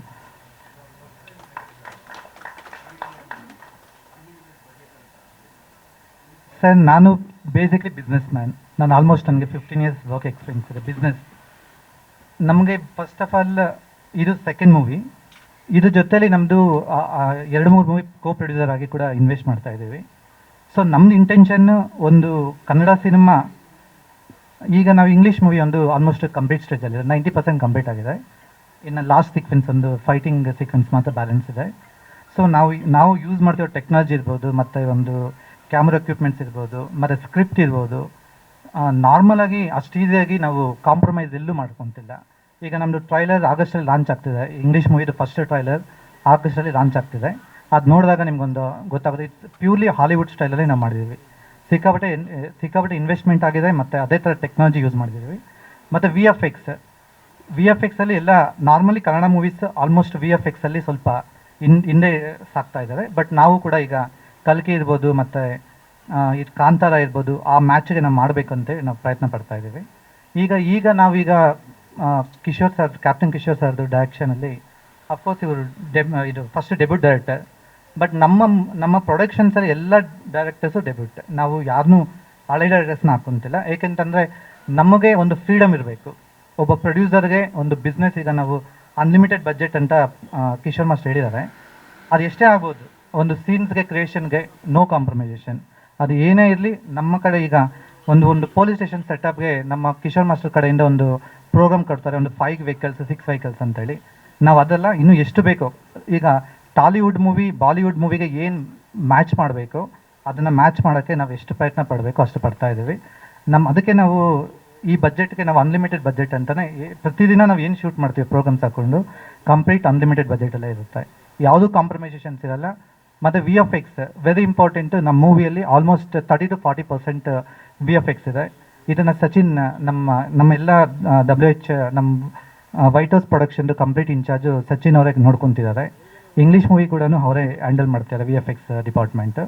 ಸರ್, ನಾನು ಬೇಸಿಕ್ಲಿ ಬಿಸ್ನೆಸ್ ಮ್ಯಾನ್. ನಾನು ಆಲ್ಮೋಸ್ಟ್ ನನಗೆ 15 years ವರ್ಕ್ ಎಕ್ಸ್ಪೀರಿಯನ್ಸ್ ಇದೆ ಬಿಸ್ನೆಸ್. ನಮಗೆ ಫಸ್ಟ್ ಆಫ್ ಆಲ್ ಇದು ಸೆಕೆಂಡ್ ಮೂವಿ. ಇದ್ರ ಜೊತೆಲಿ ನಮ್ಮದು 2-3 ಮೂವಿ ಪ್ರೊಡ್ಯೂಸರ್ ಆಗಿ ಕೂಡ ಇನ್ವೆಸ್ಟ್ ಮಾಡ್ತಾ ಇದ್ದೀವಿ. ಸೊ ನಮ್ಮದು ಇಂಟೆನ್ಷನ್ನು ಒಂದು ಕನ್ನಡ ಸಿನಿಮಾ, ಈಗ ನಾವು ಇಂಗ್ಲೀಷ್ ಮೂವಿ ಒಂದು ಆಲ್ಮೋಸ್ಟ್ ಕಂಪ್ಲೀಟ್ ಸ್ಟೇಜಲ್ಲಿದೆ, 90% ಕಂಪ್ಲೀಟ್ ಆಗಿದೆ. ಇನ್ನು ಲಾಸ್ಟ್ ಸೀಕ್ವೆನ್ಸ್ ಒಂದು ಫೈಟಿಂಗ್ ಸೀಕ್ವೆನ್ಸ್ ಮಾತ್ರ ಬ್ಯಾಲೆನ್ಸ್ ಇದೆ. ಸೊ ನಾವು ಯೂಸ್ ಮಾಡ್ತಿರೋ ಟೆಕ್ನಾಲಜಿ ಇರ್ಬೋದು, ಮತ್ತು ಒಂದು ಕ್ಯಾಮ್ರಾ ಎಕ್ವಿಪ್ಮೆಂಟ್ಸ್ ಇರ್ಬೋದು, ಮತ್ತು ಸ್ಕ್ರಿಪ್ಟ್ ಇರ್ಬೋದು, ನಾರ್ಮಲಾಗಿ ಅಷ್ಟು ಈಸಿಯಾಗಿ ನಾವು ಕಾಂಪ್ರಮೈಸ್ ಎಲ್ಲೂ ಮಾಡ್ಕೊತಿಲ್ಲ. ಈಗ ನಮ್ಮದು ಟ್ರೈಲರ್ ಆಗಸ್ಟಲ್ಲಿ ಲಾಂಚ್ ಆಗ್ತಿದೆ. ಇಂಗ್ಲೀಷ್ ಮೂವಿದು ಫಸ್ಟ್ ಟ್ರೈಲರ್ ಆಗಸ್ಟಲ್ಲಿ ಲಾಂಚ್ ಆಗ್ತಿದೆ. ಅದು ನೋಡಿದಾಗ ನಿಮ್ಗೊಂದು ಗೊತ್ತಾಗುತ್ತೆ. ಇಟ್ಸ್ ಪ್ಯೂರ್ಲಿ ಹಾಲಿವುಡ್ ಸ್ಟೈಲಲ್ಲಿ ನಾವು ಮಾಡಿದ್ದೀವಿ. ಸಿಕ್ಕಾಪಟ್ಟೆ ಇನ್ವೆಸ್ಟ್ಮೆಂಟ್ ಆಗಿದೆ, ಮತ್ತು ಅದೇ ಥರ ಟೆಕ್ನಾಲಜಿ ಯೂಸ್ ಮಾಡಿದ್ದೀವಿ. ಮತ್ತು ವಿ ಎಫ್ ಎಕ್ಸಲ್ಲಿ ಎಲ್ಲ ನಾರ್ಮಲಿ ಕನ್ನಡ ಮೂವೀಸ್ ಆಲ್ಮೋಸ್ಟ್ VFXಲ್ಲಿ ಸ್ವಲ್ಪ ಹಿಂದೆ ಸಾಕ್ತಾ ಇದ್ದಾರೆ. ಬಟ್ ನಾವು ಕೂಡ ಈಗ ಕಲ್ಕಿ ಇರ್ಬೋದು, ಮತ್ತು ಇದು ಕಾಂತಾರ ಇರ್ಬೋದು, ಆ ಮ್ಯಾಚಿಗೆ ನಾವು ಮಾಡಬೇಕಂತೇಳಿ ನಾವು ಪ್ರಯತ್ನ ಪಡ್ತಾ ಇದ್ದೀವಿ. ಈಗ ನಾವೀಗ ಕಿಶೋರ್ ಸರ್, ಕ್ಯಾಪ್ಟನ್ ಕಿಶೋರ್ ಸರ್ದು ಡೈರೆಕ್ಷನಲ್ಲಿ ಅಫ್ಕೋರ್ಸ್ ಇವರು ಇದು ಫಸ್ಟ್ ಡೆಬ್ಯೂಟ್ ಡೈರೆಕ್ಟರ್. ಬಟ್ ನಮ್ಮ ಪ್ರೊಡಕ್ಷನ್ಸಲ್ಲಿ ಎಲ್ಲ ಡೈರೆಕ್ಟರ್ಸು ಡೆಬ್ಯೂಟ್. ನಾವು ಯಾರನ್ನೂ ಹಳೆ ಡೈರೆಕ್ಟರ್ಸ್ನ ಹಾಕೊಂತಿಲ್ಲ. ಏಕೆಂತಂದರೆ ನಮಗೆ ಒಂದು ಫ್ರೀಡಮ್ ಇರಬೇಕು. ಒಬ್ಬ ಪ್ರೊಡ್ಯೂಸರ್ಗೆ ಒಂದು ಬಿಸ್ನೆಸ್, ಈಗ ನಾವು ಅನ್ಲಿಮಿಟೆಡ್ ಬಜೆಟ್ ಅಂತ ಕಿಶೋರ್ ಮಾಸ್ಟರ್ ಹೇಳಿದ್ದಾರೆ. ಅದು ಎಷ್ಟೇ ಆಗ್ಬೋದು, ಒಂದು ಸೀನ್ಸ್ಗೆ ಕ್ರಿಯೇಷನ್ಗೆ ನೋ ಕಾಂಪ್ರಮೈಸೇಷನ್. ಅದು ಏನೇ ಇರಲಿ, ನಮ್ಮ ಕಡೆ ಈಗ ಒಂದು ಪೊಲೀಸ್ ಸ್ಟೇಷನ್ ಸೆಟಪ್ಗೆ ನಮ್ಮ ಕಿಶೋರ್ ಮಾಸ್ಟರ್ ಕಡೆಯಿಂದ ಒಂದು ಪ್ರೋಗ್ರಾಮ್ ಕೊಡ್ತಾರೆ, ಒಂದು 5 ವೆಹಿಕಲ್ಸ್ 6 ವೆಹಿಕಲ್ಸ್ ಅಂತೇಳಿ. ನಾವು ಅದೆಲ್ಲ ಇನ್ನೂ ಎಷ್ಟು ಬೇಕೋ, ಈಗ ಟಾಲಿವುಡ್ ಮೂವಿ ಬಾಲಿವುಡ್ ಮೂವಿಗೆ ಏನು ಮ್ಯಾಚ್ ಮಾಡಬೇಕು ಅದನ್ನು ಮ್ಯಾಚ್ ಮಾಡೋಕ್ಕೆ ನಾವು ಎಷ್ಟು ಪ್ರಯತ್ನ ಪಡಬೇಕು ಅಷ್ಟು ಪಡ್ತಾ ಇದ್ದೀವಿ. ಅದಕ್ಕೆ ನಾವು ಈ ಬಜೆಟ್ಗೆ ನಾವು ಅನ್ಲಿಮಿಟೆಡ್ ಬಜೆಟ್ ಅಂತಲೇ ಪ್ರತಿದಿನ ನಾವು ಏನು ಶೂಟ್ ಮಾಡ್ತೀವಿ ಪ್ರೋಗ್ರಾಮ್ಸ್ ಹಾಕ್ಕೊಂಡು ಕಂಪ್ಲೀಟ್ ಅನ್ಲಿಮಿಟೆಡ್ ಬಜೆಟಲ್ಲೇ ಇರುತ್ತೆ. ಯಾವುದೂ ಕಾಂಪ್ರಮೈಸೇಷನ್ಸ್ ಇರಲ್ಲ. ಮತ್ತು VFX ವೆರಿ ಇಂಪಾರ್ಟೆಂಟು. ನಮ್ಮ ಮೂವಿಯಲ್ಲಿ ಆಲ್ಮೋಸ್ಟ್ 30 to 40% VFX ಇದೆ. ಇದನ್ನು ಸಚಿನ್ ನಮ್ಮೆಲ್ಲ WH ನಮ್ಮ ವೈಟ್ ಹೌಸ್ ಪ್ರೊಡಕ್ಷನ್ದು ಕಂಪ್ಲೀಟ್ ಇನ್ಚಾರ್ಜು ಸಚಿನ್ ಅವರೇ ನೋಡ್ಕೊತಿದ್ದಾರೆ. ಇಂಗ್ಲೀಷ್ ಮೂವಿ ಕೂಡ ಅವರೇ ಹ್ಯಾಂಡಲ್ ಮಾಡ್ತಾರೆ VFX ಡಿಪಾರ್ಟ್ಮೆಂಟ್.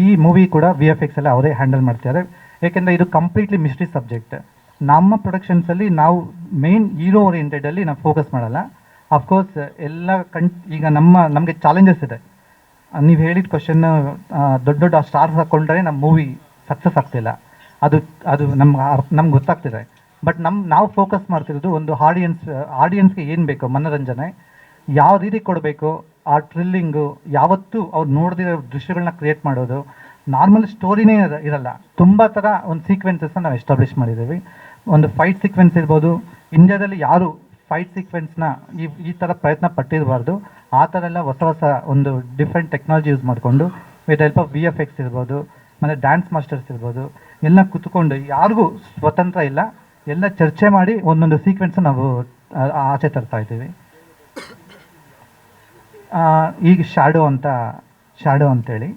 ಈ ಮೂವಿ ಕೂಡ VFX ಎಲ್ಲ ಅವರೇ ಹ್ಯಾಂಡಲ್ ಮಾಡ್ತಾರೆ. ಏಕೆಂದರೆ ಇದು ಕಂಪ್ಲೀಟ್ಲಿ ಮಿಸ್ಟ್ರಿ ಸಬ್ಜೆಕ್ಟ್. ನಮ್ಮ ಪ್ರೊಡಕ್ಷನ್ಸಲ್ಲಿ ನಾವು ಮೇನ್ ಹೀರೋ ಓರಿಯೆಂಟೆಡಲ್ಲಿ ನಾವು ಫೋಕಸ್ ಮಾಡಲ್ಲ. ಅಫ್ಕೋರ್ಸ್ ಎಲ್ಲ ಈಗ ನಮಗೆ ಚಾಲೆಂಜಸ್ ಇದೆ. ನೀವು ಹೇಳಿದ ಕ್ವಶನ್, ದೊಡ್ಡ ದೊಡ್ಡ ಸ್ಟಾರ್ಸ್ ಹಾಕ್ಕೊಂಡ್ರೆ ನಮ್ಮ ಮೂವಿ ಸಕ್ಸಸ್ ಆಗ್ತಿಲ್ಲ, ಅದು ನಮ್ಗೆ ಗೊತ್ತಾಗ್ತಿದೆ. ಬಟ್ ನಾವು ಫೋಕಸ್ ಮಾಡ್ತಿರೋದು ಒಂದು ಆಡಿಯನ್ಸ್ಗೆ ಏನು ಬೇಕೋ ಮನೋರಂಜನೆ ಯಾವ ರೀತಿ ಕೊಡಬೇಕು, ಆ ಥ್ರಿಲ್ಲಿಂಗು ಯಾವತ್ತೂ ಅವ್ರು ನೋಡಿದಿರೋ ದೃಶ್ಯಗಳನ್ನ ಕ್ರಿಯೇಟ್ ಮಾಡೋದು. ನಾರ್ಮಲ್ ಸ್ಟೋರಿನೇ ಇರಲ್ಲ, ತುಂಬ ಥರ ಒಂದು ಸೀಕ್ವೆನ್ಸಸ್ನ ನಾವು ಎಸ್ಟಾಬ್ಲಿಷ್ ಮಾಡಿದ್ದೀವಿ. ಒಂದು ಫೈಟ್ ಸೀಕ್ವೆನ್ಸ್ ಇರ್ಬೋದು. ಇಂಡಿಯಾದಲ್ಲಿ ಯಾರು ಫೈಟ್ ಸೀಕ್ವೆನ್ಸ್ನ ಈ ಥರ ಪ್ರಯತ್ನ ಪಟ್ಟಿರಬಾರ್ದು. ಆ ಥರ ಎಲ್ಲ ಹೊಸ ಒಂದು ಡಿಫ್ರೆಂಟ್ ಟೆಕ್ನಾಲಜಿ ಯೂಸ್ ಮಾಡಿಕೊಂಡು ವಿತ್ ಹೆಲ್ಪ್ ಆಫ್ VFX ಇರ್ಬೋದು, ಮತ್ತು ಡ್ಯಾನ್ಸ್ ಮಾಸ್ಟರ್ಸ್ ಇರ್ಬೋದು, ಎಲ್ಲ ಕುತ್ಕೊಂಡು ಯಾರಿಗೂ ಸ್ವತಂತ್ರ ಇಲ್ಲ, ಎಲ್ಲ ಚರ್ಚೆ ಮಾಡಿ ಒಂದೊಂದು ಸೀಕ್ವೆನ್ಸ್ ನಾವು ಆಚೆ ತರ್ತಾ ಇದ್ದೀವಿ. ಈಗ ಶ್ಯಾಡೋ ಅಂತೇಳಿ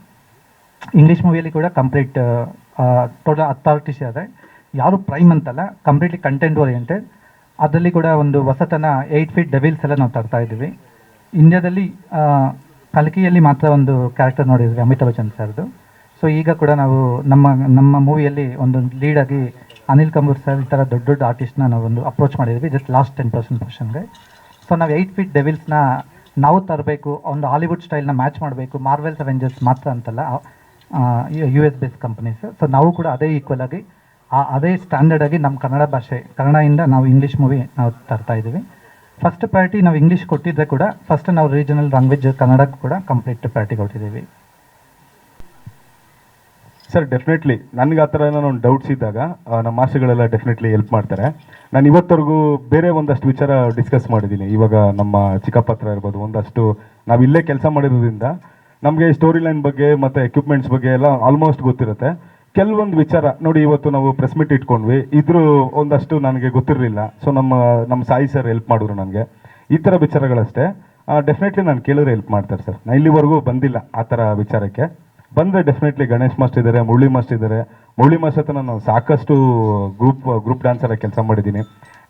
ಇಂಗ್ಲೀಷ್ ಮೂವಿಯಲ್ಲಿ ಕೂಡ ಕಂಪ್ಲೀಟ್ ಟೋಟಲ್ ಅಥಾರಿಟೀಸ್ ಇದೆ. ಯಾರು ಪ್ರೈಮ್ ಅಂತಲ್ಲ, ಕಂಪ್ಲೀಟ್ಲಿ ಕಂಟೆಂಟ್ ಓರಿಯೆಂಟೆಡ್. ಅದರಲ್ಲಿ ಕೂಡ ಒಂದು ಹೊಸತನ 8 ಫೀಟ್ ಡೆವಿಲ್ಸ್ ಎಲ್ಲ ನಾವು ತರ್ತಾ ಇದ್ದೀವಿ. ಇಂಡಿಯಾದಲ್ಲಿ ಕಲ್ಕಿಯಲ್ಲಿ ಮಾತ್ರ ಒಂದು ಕ್ಯಾರೆಕ್ಟರ್ ನೋಡಿದ್ವಿ, ಅಮಿತಾಬ್ ಬಚ್ಚನ್ ಸರ್ದು. ಸೊ ಈಗ ಕೂಡ ನಾವು ನಮ್ಮ ಮೂವಿಯಲ್ಲಿ ಒಂದು ಲೀಡಾಗಿ ಅನಿಲ್ ಕಪೂರ್ ಸರ್ ಈ ಥರ ದೊಡ್ಡ ದೊಡ್ಡ ಆರ್ಟಿಸ್ಟ್ನ ನಾವು ಒಂದು ಅಪ್ರೋಚ್ ಮಾಡಿದ್ವಿ ಜಸ್ಟ್ ಲಾಸ್ಟ್ 10% ಪರ್ಸನ್ಗೆ. ಸೊ ನಾವು 8 ಫೀಟ್ ಡೆವಿಲ್ಸ್ನ ನಾವು ತರಬೇಕು, ಒಂದು ಹಾಲಿವುಡ್ ಸ್ಟೈಲ್ನ ಮ್ಯಾಚ್ ಮಾಡಬೇಕು. ಮಾರ್ವೆಲ್ಸ್ ಅವೆಂಜರ್ಸ್ ಮಾತ್ರ ಅಂತಲ್ಲ, US ಬೇಸ್ಡ್ ಕಂಪನೀಸ್. ಸೊ ನಾವು ಕೂಡ ಅದೇ ಈಕ್ವಲ್ ಆಗಿ ಅದೇ ಸ್ಟ್ಯಾಂಡರ್ಡ್ ಆಗಿ ನಮ್ಮ ಕನ್ನಡ ಭಾಷೆ, ಕನ್ನಡದಿಂದ ನಾವು ಇಂಗ್ಲೀಷ್ ಮೂವಿ ನಾವು ತರ್ತಾ ಇದ್ದೀವಿ. ಫಸ್ಟ್ ಪ್ರಯಾರಿಟಿ ನಾವು ಇಂಗ್ಲೀಷ್ ಕೊಟ್ಟಿದ್ದರೆ ಕೂಡ ಫಸ್ಟ್ ನಾವು ರೀಜನಲ್ ಲ್ಯಾಂಗ್ವೇಜ್ ಕನ್ನಡಕ್ಕೆ ಕೂಡ ಕಂಪ್ಲೀಟ್ ಪ್ರಯಾರಿಟಿ ಕೊಟ್ಟಿದ್ದೀವಿ. ಸರ್ ಡೆಫಿನೆಟ್ಲಿ ನನಗೆ ಆ ಥರ ಏನೋ ಒಂದು ಡೌಟ್ಸ್ ಇದ್ದಾಗ ನಮ್ಮ ಮಾಸ್ಟರ್ಗಳೆಲ್ಲ ಡೆಫಿನೆಟ್ಲಿ ಹೆಲ್ಪ್ ಮಾಡ್ತಾರೆ. ನಾನು ಇವತ್ತವರೆಗೂ ಬೇರೆ ಒಂದಷ್ಟು ವಿಚಾರ ಡಿಸ್ಕಸ್ ಮಾಡಿದ್ದೀನಿ. ಇವಾಗ ನಮ್ಮ ಚಿಕ್ಕಪ್ಪ ಹತ್ರ ಇರ್ಬೋದು, ಒಂದಷ್ಟು ನಾವು ಇಲ್ಲೇ ಕೆಲಸ ಮಾಡಿರೋದ್ರಿಂದ ನಮಗೆ ಸ್ಟೋರಿ ಲೈನ್ ಬಗ್ಗೆ ಮತ್ತು ಎಕ್ವಿಪ್ಮೆಂಟ್ಸ್ ಬಗ್ಗೆ ಎಲ್ಲ ಆಲ್ಮೋಸ್ಟ್ ಗೊತ್ತಿರುತ್ತೆ. ಕೆಲವೊಂದು ವಿಚಾರ ನೋಡಿ, ಇವತ್ತು ನಾವು ಪ್ರೆಸ್ ಮೀಟ್ ಇಟ್ಕೊಂಡ್ವಿ, ಇದ್ರೂ ಒಂದಷ್ಟು ನನಗೆ ಗೊತ್ತಿರಲಿಲ್ಲ. ಸೊ ನಮ್ಮ ಸಾಯಿ ಸರ್ ಹೆಲ್ಪ್ ಮಾಡಿದ್ರು ನನಗೆ. ಈ ಥರ ವಿಚಾರಗಳಷ್ಟೇ ಡೆಫಿನೆಟ್ಲಿ ನಾನು ಕೇಳಿದ್ರೆ ಹೆಲ್ಪ್ ಮಾಡ್ತಾರೆ ಸರ್. ನಾನು ಇಲ್ಲಿವರೆಗೂ ಬಂದಿಲ್ಲ ಆ ಥರ ವಿಚಾರಕ್ಕೆ. ಬಂದರೆ ಡೆಫಿನೆಟ್ಲಿ ಗಣೇಶ್ ಮಾಸ್ಟರ್ ಇದ್ದಾರೆ, ಮುರಳಿ ಮಾಸ್ಟರ್ ಇದ್ದಾರೆ. ಮುರಳಿ ಮಾಸ್ಟರ್ ಹತ್ರ ನಾನು ಸಾಕಷ್ಟು ಗ್ರೂಪ್ ಡ್ಯಾನ್ಸ್ ಎಲ್ಲ ಕೆಲಸ ಮಾಡಿದ್ದೀನಿ.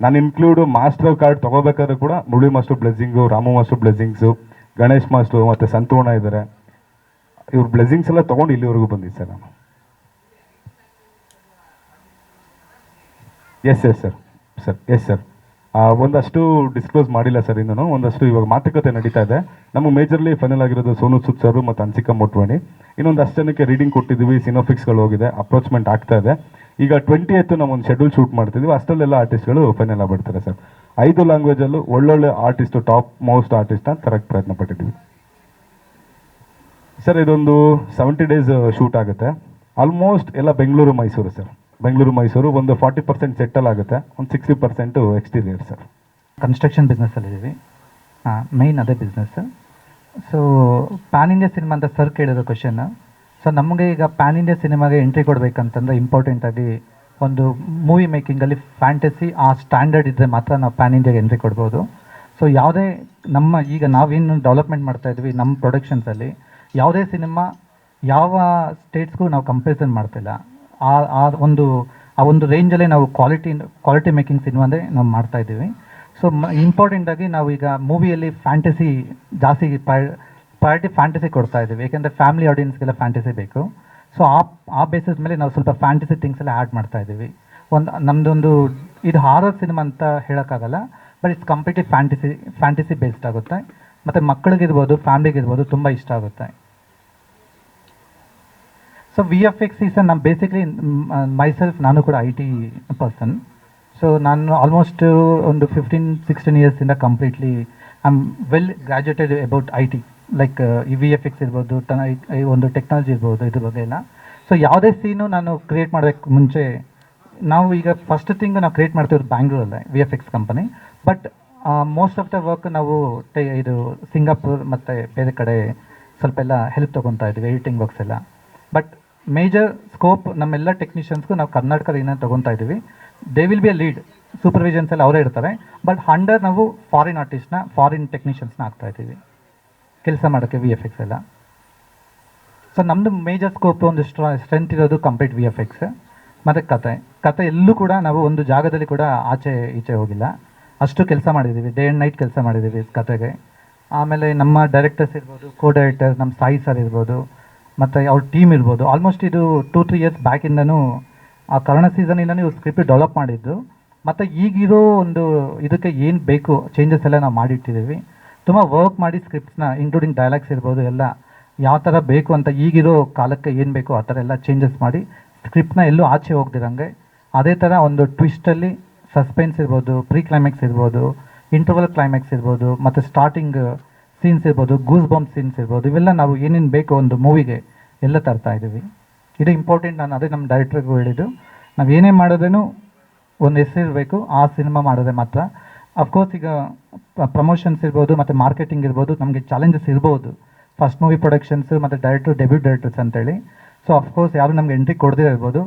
ನಾನು ಇನ್ಕ್ಲೂಡು ಮಾಸ್ಟರ್ ಕಾರ್ಡ್ ತೊಗೋಬೇಕಾದ್ರೆ ಕೂಡ Murali master blessing, Ramu master blessings, Ganesh master ಮತ್ತು ಸಂತೋಣ ಇದ್ದಾರೆ. ಇವ್ರ ಬ್ಲೆಸ್ಸಿಂಗ್ಸ್ ಎಲ್ಲ ತೊಗೊಂಡು ಇಲ್ಲಿವರೆಗೂ ಬಂದಿದ್ದೆ ಸರ್ ನಾನು. Yes sir. ಒಂದಷ್ಟು ಡಿಸ್ಕ್ಲೋಸ್ ಮಾಡಿಲ್ಲ ಸರ್ ಇನ್ನೂ. ಒಂದಷ್ಟು ಇವಾಗ ಮಾತುಕತೆ ನಡೀತಾ ಇದೆ. ನಮಗೆ ಮೇಜರ್ಲಿ ಫೈನಲ್ ಆಗಿರೋದು ಸೋನು ಸೂದ್ ಸರ್ ಮತ್ತು ಅನ್ಸಿಕಾ ಮೋಟ್ವಾಣಿ. ಇನ್ನೊಂದು ಅಷ್ಟು ಜನಕ್ಕೆ ರೀಡಿಂಗ್ ಕೊಟ್ಟಿದ್ದೀವಿ, ಸಿನೋಫಿಕ್ಸ್ಗಳು ಹೋಗಿದೆ, ಅಪ್ರೋಚ್ಮೆಂಟ್ ಆಗ್ತಾ ಇದೆ. ಈಗ 20th ನಾವು ಒಂದು ಶೆಡ್ಯೂಲ್ ಶೂಟ್ ಮಾಡ್ತಿದ್ವಿ. ಅಷ್ಟರಲ್ಲೆಲ್ಲ ಆರ್ಟಿಸ್ಟ್ಗಳು ಫೈನಲ್ ಆಗಿಬಿಡ್ತಾರೆ ಸರ್. 5 ಲ್ಯಾಂಗ್ವೇಜಲ್ಲೂ ಒಳ್ಳೊಳ್ಳೆ ಆರ್ಟಿಸ್ಟು, ಟಾಪ್ ಮೋಸ್ಟ್ ಆರ್ಟಿಸ್ಟ್ನ ತರಕ್ಕೆ ಪ್ರಯತ್ನ ಪಟ್ಟಿದ್ದೀವಿ ಸರ್. ಇದೊಂದು 70 days ಶೂಟ್ ಆಗುತ್ತೆ. ಆಲ್ಮೋಸ್ಟ್ ಎಲ್ಲ ಬೆಂಗಳೂರು ಮೈಸೂರು ಸರ್. ಒಂದು 40% ಸೆಟ್ಟಲ್ ಆಗುತ್ತೆ, ಒಂದು 60% ಎಕ್ಸ್ಟೀರಿಯರ್ ಸರ್. ಕನ್ಸ್ಟ್ರಕ್ಷನ್ ಬಿಸ್ನೆಸ್ಸಲ್ಲಿದ್ದೀವಿ, ಮೇಯ್ನ್ ಅದೇ business. So PAN India cinema ಅಂತ ಸರ್ ಕೇಳಿರೋ ಕ್ವಶನ್. ಸೊ ನಮಗೆ ಈಗ ಪ್ಯಾನ್ ಇಂಡಿಯಾ ಸಿನಿಮಾಗೆ ಎಂಟ್ರಿ ಕೊಡಬೇಕಂತಂದರೆ ಇಂಪಾರ್ಟೆಂಟಾಗಿ ಒಂದು ಮೂವಿ ಮೇಕಿಂಗಲ್ಲಿ ಫ್ಯಾಂಟಸಿ ಆ ಸ್ಟ್ಯಾಂಡರ್ಡ್ ಇದ್ದರೆ ಮಾತ್ರ ನಾವು ಪ್ಯಾನ್ ಇಂಡಿಯಾಗೆ ಎಂಟ್ರಿ ಕೊಡ್ಬೋದು. ಸೊ ಯಾವುದೇ ಈಗ ನಾವೇನು ಡೆವಲಪ್ಮೆಂಟ್ ಮಾಡ್ತಾಯಿದ್ವಿ ನಮ್ಮ ಪ್ರೊಡಕ್ಷನ್ಸಲ್ಲಿ, ಯಾವುದೇ ಸಿನಿಮಾ ಯಾವ ಸ್ಟೇಟ್ಸ್ಗೂ ನಾವು ಕಂಪ್ಯಾರಿಸನ್ ಮಾಡ್ತಿಲ್ಲ. ಆ ಒಂದು ರೇಂಜಲ್ಲೇ ನಾವು ಕ್ವಾಲಿಟಿ ಮೇಕಿಂಗ್ ಸಿನಿಮಾದೇ ನಾವು ಮಾಡ್ತಾಯಿದ್ದೀವಿ. ಸೊ ಇಂಪಾರ್ಟೆಂಟಾಗಿ ನಾವು ಈಗ ಮೂವಿಯಲ್ಲಿ ಫ್ಯಾಂಟಸಿ ಜಾಸ್ತಿ ಪ್ರಯಾರಿಟಿ ಫ್ಯಾಂಟಸಿ ಕೊಡ್ತಾ ಇದ್ದೀವಿ. ಏಕೆಂದರೆ ಫ್ಯಾಮಿಲಿ ಆಡಿಯನ್ಸ್ಗೆಲ್ಲ ಫ್ಯಾಂಟಸಿ ಬೇಕು. ಸೊ ಆ ಬೇಸಿಸ್ ಮೇಲೆ ನಾವು ಸ್ವಲ್ಪ ಫ್ಯಾಂಟಸಿ ಥಿಂಗ್ಸ್ ಎಲ್ಲ ಆ್ಯಡ್ ಮಾಡ್ತಾ ಇದ್ದೀವಿ. ನಮ್ಮದೊಂದು ಇದು ಹಾರರ್ ಸಿನಿಮಾ ಅಂತ ಹೇಳೋಕ್ಕಾಗಲ್ಲ, but it's completely fantasy based ಆಗುತ್ತೆ. ಮತ್ತು ಮಕ್ಕಳಿಗಿರ್ಬೋದು, ಫ್ಯಾಮ್ಲಿಗಿರ್ಬೋದು ತುಂಬ ಇಷ್ಟ ಆಗುತ್ತೆ. ಸೊ VFX ಈಸ್ ನಮ್ಮ ಬೇಸಿಕ್ಲಿ ಮೈಸೆಲ್ಫ್, ನಾನು ಕೂಡ IT ಪರ್ಸನ್. ಸೊ ನಾನು ಆಲ್ಮೋಸ್ಟ್ ಒಂದು 15-16 ಇಯರ್ಸಿಂದ ಕಂಪ್ಲೀಟ್ಲಿ I am well graduated about IT, like ಈ VFX ಇರ್ಬೋದು, ಒಂದು ಟೆಕ್ನಾಲಜಿ ಇರ್ಬೋದು, ಇದ್ರ ಬಗ್ಗೆ ಎಲ್ಲ. ಸೊ ಯಾವುದೇ ಸೀನು ನಾನು ಕ್ರಿಯೇಟ್ ಮಾಡೋಕ್ಕೆ ಮುಂಚೆ, ನಾವು ಈಗ ಫಸ್ಟ್ ಥಿಂಗ್ ನಾವು ಕ್ರಿಯೇಟ್ ಮಾಡ್ತೀವಿ ಬ್ಯಾಂಗ್ಳೂರಲ್ಲೇ VFX company. But most of the work ನಾವು ಇದು ಸಿಂಗಾಪುರ್ ಮತ್ತು ಬೇರೆ ಕಡೆ ಸ್ವಲ್ಪ ಎಲ್ಲ ಹೆಲ್ಪ್ ತೊಗೊತಾ ಇದ್ದೀವಿ, ಎಡಿಟಿಂಗ್ ವರ್ಕ್ಸ್ ಎಲ್ಲ. ಬಟ್ ಮೇಜರ್ ಸ್ಕೋಪ್ ನಮ್ಮೆಲ್ಲ ಟೆಕ್ನಿಷಿಯನ್ಸ್ಗೂ ನಾವು ಕರ್ನಾಟಕದಿಂದ ತೊಗೊತಾ ಇದ್ದೀವಿ. They will be a lead, supervisions ಎಲ್ಲ ಅವರೇ ಇರ್ತಾರೆ. ಬಟ್ ಅಂಡರ್ ನಾವು ಫಾರಿನ್ ಟೆಕ್ನಿಷಿಯನ್ಸ್ನ ಹಾಕ್ತಾ ಇದ್ದೀವಿ ಕೆಲಸ ಮಾಡೋಕ್ಕೆ VFX ಎಲ್ಲ. ಸೊ ನಮ್ಮದು ಮೇಜರ್ ಸ್ಕೋಪ್ ಒಂದು ಸ್ಟ್ರೆಂತ್ ಇರೋದು ಕಂಪ್ಲೀಟ್ VFX. ಮತ್ತು ಕತೆ ಎಲ್ಲೂ ಕೂಡ ನಾವು ಒಂದು ಜಾಗದಲ್ಲಿ ಕೂಡ ಆಚೆ ಈಚೆ ಹೋಗಿಲ್ಲ, ಅಷ್ಟು ಕೆಲಸ ಮಾಡಿದ್ದೀವಿ, ಡೇ ಆ್ಯಂಡ್ ನೈಟ್ ಕೆಲಸ ಮಾಡಿದ್ದೀವಿ ಕತೆಗೆ. ಆಮೇಲೆ ನಮ್ಮ ಡೈರೆಕ್ಟರ್ಸ್ ಇರ್ಬೋದು, ಕೋ-ಡೈರೆಕ್ಟರ್ ನಮ್ಮ ಸಾಯಿ ಸರ್ ಇರ್ಬೋದು, ಮತ್ತು ಅವ್ರ ಟೀಮ್ ಇರ್ಬೋದು. ಆಲ್ಮೋಸ್ಟ್ ಇದು 2-3 ಇಯರ್ಸ್ ಬ್ಯಾಕಿಂದನೂ ಆ ಕರೋನಾ ಸೀಸನಿಂದನೂ ಇವ್ರು ಸ್ಕ್ರಿಪ್ಟ್ ಡೆವಲಪ್ ಮಾಡಿದ್ದು. ಮತ್ತು ಈಗಿರೋ ಒಂದು ಇದಕ್ಕೆ ಏನು ಬೇಕು ಚೇಂಜಸ್ ಎಲ್ಲ ನಾವು ಮಾಡಿಟ್ಟಿದ್ದೀವಿ. ತುಂಬ ವರ್ಕ್ ಮಾಡಿ ಸ್ಕ್ರಿಪ್ಟ್ಸ್ನ ಇನ್ಕ್ಲೂಡಿಂಗ್ ಡೈಲಾಗ್ಸ್ ಇರ್ಬೋದು ಎಲ್ಲ ಯಾವ ಥರ ಬೇಕು ಅಂತ ಈಗಿರೋ ಕಾಲಕ್ಕೆ ಏನು ಬೇಕೋ ಆ ಥರ ಎಲ್ಲ ಚೇಂಜಸ್ ಮಾಡಿ ಸ್ಕ್ರಿಪ್ಟ್ನ ಎಲ್ಲೂ ಆಚೆ ಹೋಗ್ದಿರಂಗೆ, ಅದೇ ಥರ ಒಂದು ಟ್ವಿಸ್ಟಲ್ಲಿ ಸಸ್ಪೆನ್ಸ್ ಇರ್ಬೋದು, ಕ್ಲೈಮ್ಯಾಕ್ಸ್ ಇರ್ಬೋದು, ಇಂಟರ್ವಲ್ ಕ್ಲೈಮ್ಯಾಕ್ಸ್ ಇರ್ಬೋದು, ಮತ್ತು ಸ್ಟಾರ್ಟಿಂಗ್ ಸೀನ್ಸ್ ಇರ್ಬೋದು, ಗೂಸ್ ಬಂಪ್ ಸೀನ್ಸ್ ಇರ್ಬೋದು, ಇವೆಲ್ಲ ನಾವು ಏನೇನು ಬೇಕೋ ಒಂದು ಮೂವಿಗೆ ಎಲ್ಲ ತರ್ತಾ ಇದ್ದೀವಿ. ಇದು ಇಂಪಾರ್ಟೆಂಟ್. ನಾನು ಅದೇ ನಮ್ಮ ಡೈರೆಕ್ಟ್ರಿಗೂ ಹೇಳಿದ್ದು, ನಾವು ಏನೇ ಮಾಡೋದೇನು ಒಂದು ಹೆಸರಿರಬೇಕು, ಆ ಸಿನಿಮಾ ಮಾಡೋದೇ ಮಾತ್ರ. ಅಫ್ಕೋರ್ಸ್ ಈಗ ಪ್ರಮೋಷನ್ಸ್ ಇರ್ಬೋದು ಮತ್ತು ಮಾರ್ಕೆಟಿಂಗ್ ಇರ್ಬೋದು, ನಮಗೆ ಚಾಲೆಂಜಸ್ ಇರ್ಬೋದು, ಫಸ್ಟ್ ಮೂವಿ ಪ್ರೊಡಕ್ಷನ್ಸ್ ಮತ್ತು ಡೆಬ್ಯೂಟ್ ಡೈರೆಕ್ಟರ್ಸ್ ಅಂತೇಳಿ. ಸೊ ಅಫ್ಕೋರ್ಸ್ ಯಾರು ನಮ್ಗೆ ಎಂಟ್ರಿ ಕೊಡದೇ ಇರ್ಬೋದು,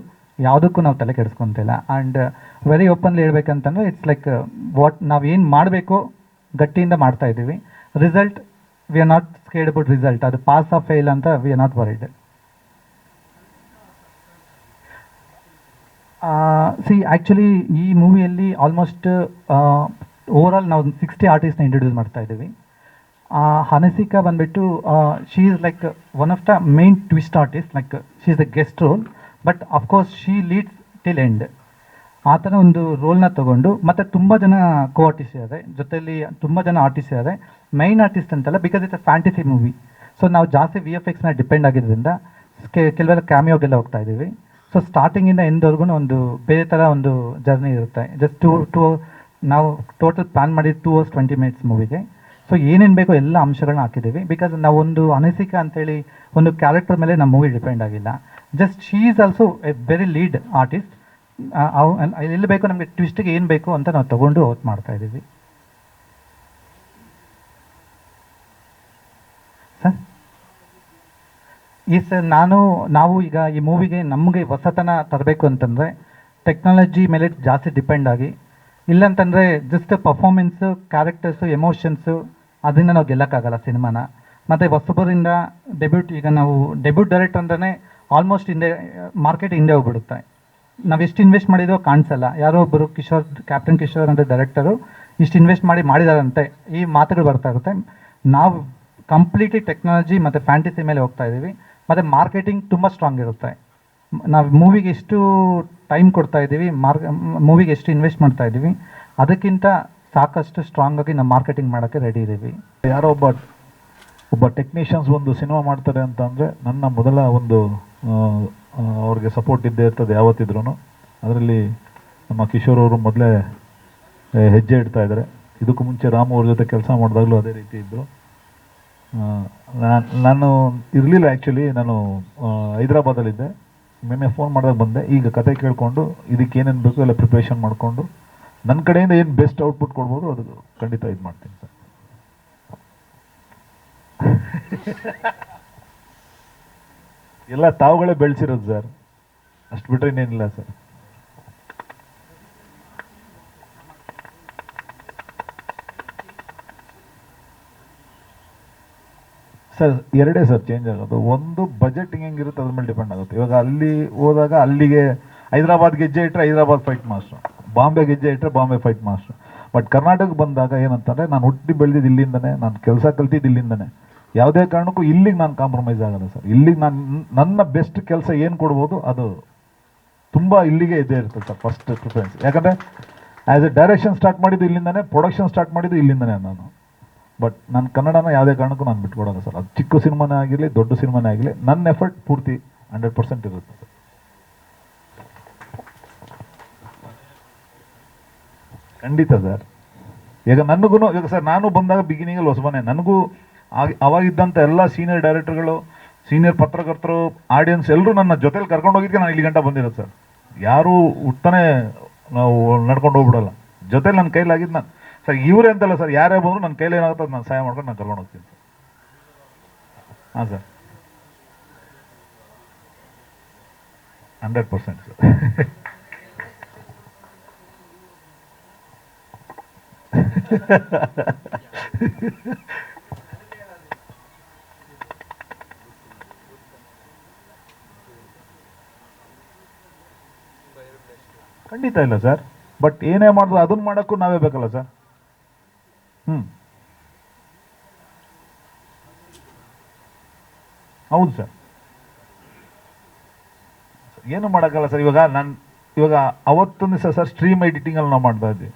ಯಾವುದಕ್ಕೂ ನಾವು ತಲೆ ಕೆಡಿಸ್ಕೊತಿಲ್ಲ. ಆ್ಯಂಡ್ ವೆರಿ ಓಪನ್ಲಿ ಹೇಳ್ಬೇಕಂತಂದರೆ ಇಟ್ಸ್ ಲೈಕ್ ವಾಟ್ ನಾವು ಏನು ಮಾಡಬೇಕು ಗಟ್ಟಿಯಿಂದ ಮಾಡ್ತಾ ಇದ್ದೀವಿ. Result we are not scared about result, ಅದು ಪಾಸ್ ಆಫ್ ಫೇಲ್ ಅಂತ we are not worried. Actually ಈ ಮೂವಿಯಲ್ಲಿ ಆಲ್ಮೋಸ್ಟ್ ಓವರಾಲ್ ನಾವು 60 ಆರ್ಟಿಸ್ಟ್ನ ಇಂಟ್ರೊಡ್ಯೂಸ್ ಮಾಡ್ತಾ ಇದ್ದೀವಿ. ಹನಸಿಕಾ ಬಂದುಬಿಟ್ಟು she is like one of the main twist artist, like she is the guest roll, but of course she leads till end. ಆ ಥರ ಒಂದು ರೋಲ್ನ ತೊಗೊಂಡು, ಮತ್ತು ತುಂಬ ಜನ ಆರ್ಟಿಸ್ಟ್ ಇದ್ದಾರೆ ಜೊತೆಯಲ್ಲಿ, ತುಂಬ ಜನ ಆರ್ಟಿಸ್ಟ್ ಇದ್ದಾರೆ. ಮೈನ್ ಆರ್ಟಿಸ್ಟ್ ಅಂತಲ್ಲ, because it's a fantasy movie. So ನಾವು ಜಾಸ್ತಿ VFXನ ಡಿಪೆಂಡ್ ಆಗಿದ್ದರಿಂದ ಕೆಲವೆಲ್ಲ ಕ್ಯಾಮಿಯೋಗೆಲ್ಲ ಹೋಗ್ತಾ ಇದ್ದೀವಿ. ಸೊ ಸ್ಟಾರ್ಟಿಂಗಿಂದ ಎಂಡ್ವರೆಗೂ ಒಂದು ಬೇರೆ ಥರ ಒಂದು ಜರ್ನಿ ಇರುತ್ತೆ. ಜಸ್ಟ್ ನಾವು ಟೋಟಲ್ ಪ್ಲ್ಯಾನ್ ಮಾಡಿದ್ದು 2 hours 20 minutes ಮೂವಿಗೆ. ಸೊ ಏನೇನು ಬೇಕೋ ಎಲ್ಲ ಅಂಶಗಳನ್ನ ಹಾಕಿದ್ದೀವಿ. ಬಿಕಾಸ್ ನಾವು ಒಂದು ಅನಿಸಿಕಾ ಅಂತೇಳಿ ಒಂದು ಕ್ಯಾರೆಕ್ಟರ್ ಮೇಲೆ ನಮ್ಮ ಮೂವಿ ಡಿಪೆಂಡ್ ಆಗಿಲ್ಲ. Just she is also A very lead artist. ಎಲ್ಲಿ ಬೇಕೋ ನಮಗೆ ಟ್ವಿಸ್ಟಿಗೆ ಏನು ಬೇಕು ಅಂತ ನಾವು ತೊಗೊಂಡು ಔಟ್ ಮಾಡ್ತಾ ಇದ್ದೀವಿ. ಸರ್ ಸರ್ ನಾವು ಈಗ ಈ ಮೂವಿಗೆ ನಮಗೆ ಹೊಸತನ ತರಬೇಕು ಅಂತಂದರೆ ಟೆಕ್ನಾಲಜಿ ಮೇಲೆ ಜಾಸ್ತಿ ಡಿಪೆಂಡ್ ಆಗಿ, ಇಲ್ಲಂತಂದರೆ ಜಸ್ಟ್ ಪರ್ಫಾರ್ಮೆನ್ಸು, ಕ್ಯಾರೆಕ್ಟರ್ಸು, ಎಮೋಷನ್ಸು ಅದರಿಂದ ನಾವು ಗೆಲ್ಲಕ್ಕಾಗಲ್ಲ ಸಿನಿಮಾನ. ಮತ್ತು ಹೊಸಬರಿಂದ ಈಗ ನಾವು ಡೆಬ್ಯೂಟ್ ಡೈರೆಕ್ಟರ್ ಅಂತಲೇ ಆಲ್ಮೋಸ್ಟ್ ಮಾರ್ಕೆಟ್ ಹಿಂದೆ ಹೋಗ್ಬಿಡುತ್ತೆ. ನಾವು ಎಷ್ಟು ಇನ್ವೆಸ್ಟ್ ಮಾಡಿದೋ ಕಾಣಿಸಲ್ಲ. ಯಾರೋ ಒಬ್ಬರು ಕ್ಯಾಪ್ಟನ್ ಕಿಶೋರ್ ಅಂತ ಡೈರೆಕ್ಟರು ಇಷ್ಟು ಇನ್ವೆಸ್ಟ್ ಮಾಡಿದಾರಂತೆ, ಈ ಮಾತುಗಳು ಬರ್ತಾ ಇರುತ್ತೆ. ನಾವು ಕಂಪ್ಲೀಟ್ಲಿ ಟೆಕ್ನಾಲಜಿ ಮತ್ತು ಫ್ಯಾಂಟಸಿ ಮೇಲೆ ಹೋಗ್ತಾ ಇದ್ದೀವಿ. ಮತ್ತು ಮಾರ್ಕೆಟಿಂಗ್ ತುಂಬ ಸ್ಟ್ರಾಂಗ್ ಇರುತ್ತೆ. ನಾವು ಮೂವಿಗೆ ಎಷ್ಟು ಟೈಮ್ ಕೊಡ್ತಾ ಇದ್ದೀವಿ, ಮೂವಿಗೆ ಎಷ್ಟು ಇನ್ವೆಸ್ಟ್ ಮಾಡ್ತಾ ಇದ್ದೀವಿ, ಅದಕ್ಕಿಂತ ಸಾಕಷ್ಟು ಸ್ಟ್ರಾಂಗಾಗಿ ನಾವು ಮಾರ್ಕೆಟಿಂಗ್ ಮಾಡೋಕ್ಕೆ ರೆಡಿ ಇದ್ದೀವಿ. ಯಾರೋ ಒಬ್ಬ ಟೆಕ್ನಿಷಿಯನ್ಸ್ ಒಂದು ಸಿನಿಮಾ ಮಾಡ್ತಾರೆ ಅಂತ ಅಂದರೆ ನನ್ನ ಮೊದಲ ಒಂದು ಅವ್ರಿಗೆ ಸಪೋರ್ಟ್ ಇದ್ದೇ ಇರ್ತದೆ ಯಾವತ್ತಿದ್ರೂ. ಅದರಲ್ಲಿ ನಮ್ಮ ಕಿಶೋರ್ ಅವರು ಮೊದಲೇ ಹೆಜ್ಜೆ ಇಡ್ತಾ ಇದ್ದಾರೆ. ಇದಕ್ಕೂ ಮುಂಚೆ ರಾಮು ಅವ್ರ ಜೊತೆ ಕೆಲಸ ಮಾಡಿದಾಗಲೂ ಅದೇ ರೀತಿ ಇದ್ದರು. ನಾನು ಇರಲಿಲ್ಲ ಆ್ಯಕ್ಚುಲಿ, ನಾನು ಹೈದ್ರಾಬಾದಲ್ಲಿದ್ದೆ. ಮೊನ್ನೆ ಫೋನ್ ಮಾಡಿದಾಗ ಬಂದೆ. ಈಗ ಕತೆ ಕೇಳಿಕೊಂಡು ಇದಕ್ಕೆ ಏನೇನು ಬೇಕು ಎಲ್ಲ ಪ್ರಿಪ್ರೇಷನ್ ಮಾಡಿಕೊಂಡು ನನ್ನ ಕಡೆಯಿಂದ ಏನು ಬೆಸ್ಟ್ ಔಟ್ಪುಟ್ ಕೊಡ್ಬೋದು ಅದು ಖಂಡಿತ ಇದು ಮಾಡ್ತೀನಿ ಸರ್. ಎಲ್ಲ ತಾವುಗಳೇ ಬೆಳೆಸಿರೋದು ಸರ್, ಅಷ್ಟು ಬಿಟ್ಟರೆ ಇನ್ನೇನಿಲ್ಲ ಸರ್. ಸರ್ ಎರಡೇ ಸರ್ ಚೇಂಜ್ ಆಗೋದು. ಒಂದು ಬಜೆಟ್ ಹೆಂಗಿರುತ್ತೆ ಅದ್ರ ಮೇಲೆ ಡಿಪೆಂಡ್ ಆಗುತ್ತೆ. ಇವಾಗ ಅಲ್ಲಿ ಹೋದಾಗ ಅಲ್ಲಿಗೆ ಹೈದರಾಬಾದ್ ಗೆಜ್ಜೆ ಇಟ್ಟರೆ ಹೈದರಾಬಾದ್ ಫೈಟ್ ಮಾಸ್ಟ್ರು, ಬಾಂಬೆ ಗೆಜ್ಜೆ ಇಟ್ಟರೆ ಬಾಂಬೆ ಫೈಟ್ ಮಾಸ್ಟ್ರು. ಬಟ್ ಕರ್ನಾಟಕಕ್ಕೆ ಬಂದಾಗ ಏನಂತಂದರೆ ನಾನು ಹುಟ್ಟಿ ಬೆಳೆದಿದ್ದು ಇಲ್ಲಿಂದನೇ, ನಾನು ಕೆಲಸ ಕಲ್ತಿದ್ದು ಇಲ್ಲಿಂದನೇ. ಯಾವುದೇ ಕಾರಣಕ್ಕೂ ಇಲ್ಲಿಗೆ ನಾನು ಕಾಂಪ್ರಮೈಸ್ ಆಗಲ್ಲ ಸರ್. ಇಲ್ಲಿಗೆ ನಾನು ನನ್ನ ಬೆಸ್ಟ್ ಕೆಲಸ ಏನು ಕೊಡ್ಬೋದು ಅದು ತುಂಬ ಇಲ್ಲಿಗೆ ಇದ್ದೇ ಇರ್ತದೆ ಸರ್ ಫಸ್ಟ್ ಪ್ರಿಫರೆನ್ಸ್. ಯಾಕಂದರೆ ಆ್ಯಸ್ ಎ ಡೈರೆಕ್ಷನ್ ಸ್ಟಾರ್ಟ್ ಮಾಡಿದ್ದು ಇಲ್ಲಿಂದನೇ, ಪ್ರೊಡಕ್ಷನ್ ಸ್ಟಾರ್ಟ್ ಮಾಡಿದ್ದು ಇಲ್ಲಿಂದನೇ ನಾನು. ಬಟ್ ನನ್ನ ಕನ್ನಡನ ಯಾವುದೇ ಕಾರಣಕ್ಕೂ ನಾನು ಬಿಟ್ಕೊಡೋಲ್ಲ ಸರ್. ಅದು ಚಿಕ್ಕ ಸಿನಿಮಾನೇ ಆಗಿರಲಿ, ದೊಡ್ಡ ಸಿನಿಮಾನೇ ಆಗಲಿ, ನನ್ನ ಎಫರ್ಟ್ ಪೂರ್ತಿ 100% ಇರುತ್ತೆ ಸರ್. ಖಂಡಿತ ಸರ್. ಈಗ ನನಗೂ ಈಗ ಸರ್, ನಾನು ಬಂದಾಗ ಬಿಗಿನಿಂಗಲ್ಲಿ ಹೊಸಬನೇ, ನನಗೂ ಅವಾಗಿದ್ದಂಥ ಎಲ್ಲ ಸೀನಿಯರ್ ಡೈರೆಕ್ಟರ್ಗಳು, ಸೀನಿಯರ್ ಪತ್ರಕರ್ತರು, ಆಡಿಯನ್ಸ್ ಎಲ್ಲರೂ ನನ್ನ ಜೊತೆಲಿ ಕರ್ಕೊಂಡು ಹೋಗಿದ್ದಕ್ಕೆ ನಾನು ಇಲ್ಲಿ ಗಂಟ ಬಂದಿರೋದು ಸರ್. ಯಾರೂ ಹುಟ್ಟನೇ ನಾವು ನಡ್ಕೊಂಡು ಹೋಗ್ಬಿಡಲ್ಲ, ಜೊತೆಲಿ ನನ್ನ ಕೈಲಾಗಿದ್ದು ನಾನು ಸರ್. ಇವರೇ ಅಂತಲ್ಲ ಸರ್, ಯಾರೇ ಬಂದರೂ ನನ್ನ ಕೈಲಿ ಏನಾಗುತ್ತೆ ನಾನು ಸಹಾಯ ಮಾಡ್ಕೊಂಡು ನಾನು ಕರ್ಕೊಂಡು ಹೋಗ್ತೀನಿ ಸರ್. ಹಾಂ ಸರ್, 100% ಸರ್. ಖಂಡಿತ ಇಲ್ಲ ಸರ್. ಬಟ್ ಏನೇ ಮಾಡಿದ್ರು ಅದನ್ನ ಮಾಡೋಕ್ಕೂ ನಾವೇ ಬೇಕಲ್ಲ ಸರ್. ಹೌದು ಸರ್, ಏನು ಮಾಡೋಕ್ಕಲ್ಲ ಸರ್. ಇವಾಗ ಅವತ್ತೊಂದು ದಿವಸ ಸರ್ ಸ್ಟ್ರೀಮ್ ಎಡಿಟಿಂಗಲ್ಲಿ ನಾವು ಮಾಡ್ತಾ ಇದ್ವಿ,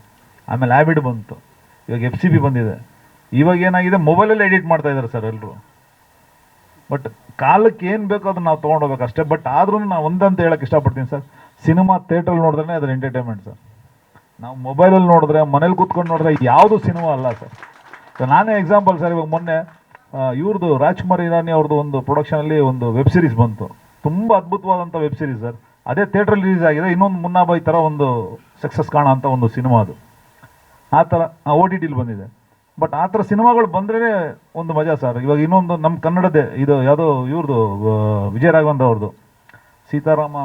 ಆಮೇಲೆ ಆ್ಯಬಿಡ್ ಬಂತು, ಇವಾಗ FCB ಬಂದಿದೆ, ಇವಾಗ ಏನಾಗಿದೆ ಮೊಬೈಲಲ್ಲಿ ಎಡಿಟ್ ಮಾಡ್ತಾ ಇದ್ದಾರೆ ಸರ್ ಎಲ್ಲರೂ. ಬಟ್ ಕಾಲಕ್ಕೆ ಏನು ಬೇಕೋ ಅದನ್ನ ನಾವು ತೊಗೊಂಡೋಗ್ಬೇಕು ಅಷ್ಟೇ. ಬಟ್ ಆದ್ರೂ ನಾನು ಒಂದಂತ ಹೇಳಕ್ಕೆ ಇಷ್ಟಪಡ್ತೀನಿ ಸರ್, ಸಿನಿಮಾ ಥಿಯೇಟ್ರಲ್ಲಿ ನೋಡಿದ್ರೆ ಅದ್ರ ಎಂಟರ್ಟೈನ್ಮೆಂಟ್ ಸರ್. ನಾವು ಮೊಬೈಲಲ್ಲಿ ನೋಡಿದ್ರೆ, ಮನೇಲಿ ಕೂತ್ಕೊಂಡು ನೋಡಿದ್ರೆ ಯಾವುದು ಸಿನಿಮಾ ಅಲ್ಲ ಸರ್. ನಾನೇ ಎಕ್ಸಾಂಪಲ್ ಸರ್, ಇವಾಗ ಮೊನ್ನೆ ಇವ್ರದ್ದು ರಾಜ್ಕುಮಾರ್ ಇರಾನಿ ಅವ್ರದ್ದು ಒಂದು ಪ್ರೊಡಕ್ಷನಲ್ಲಿ ಒಂದು ವೆಬ್ ಸೀರೀಸ್ ಬಂತು, ತುಂಬ ಅದ್ಭುತವಾದಂಥ ವೆಬ್ ಸೀರೀಸ್ ಸರ್. ಅದೇ ಥಿಯೇಟ್ರಲ್ಲಿ ರಿಲೀಸ್ ಆಗಿದೆ. ಇನ್ನೊಂದು ಮುನ್ನಾಬಾಯಿ ಥರ ಒಂದು ಸಕ್ಸಸ್ ಕಾಣೋ ಅಂತ ಒಂದು ಸಿನಿಮಾ ಅದು, ಆ ಥರ OTTಲಿ ಬಂದಿದೆ. ಬಟ್ ಆ ಥರ ಸಿನಿಮಾಗಳು ಬಂದ್ರೇ ಒಂದು ಮಜಾ ಸರ್. ಇವಾಗ ಇನ್ನೊಂದು ನಮ್ಮ ಕನ್ನಡದೇ ಇದು ಯಾವುದೋ ಇವ್ರದ್ದು ವಿಜಯ ರಾಘವೇಂದ್ರ ಅವ್ರದ್ದು ಸೀತಾರಾಮ,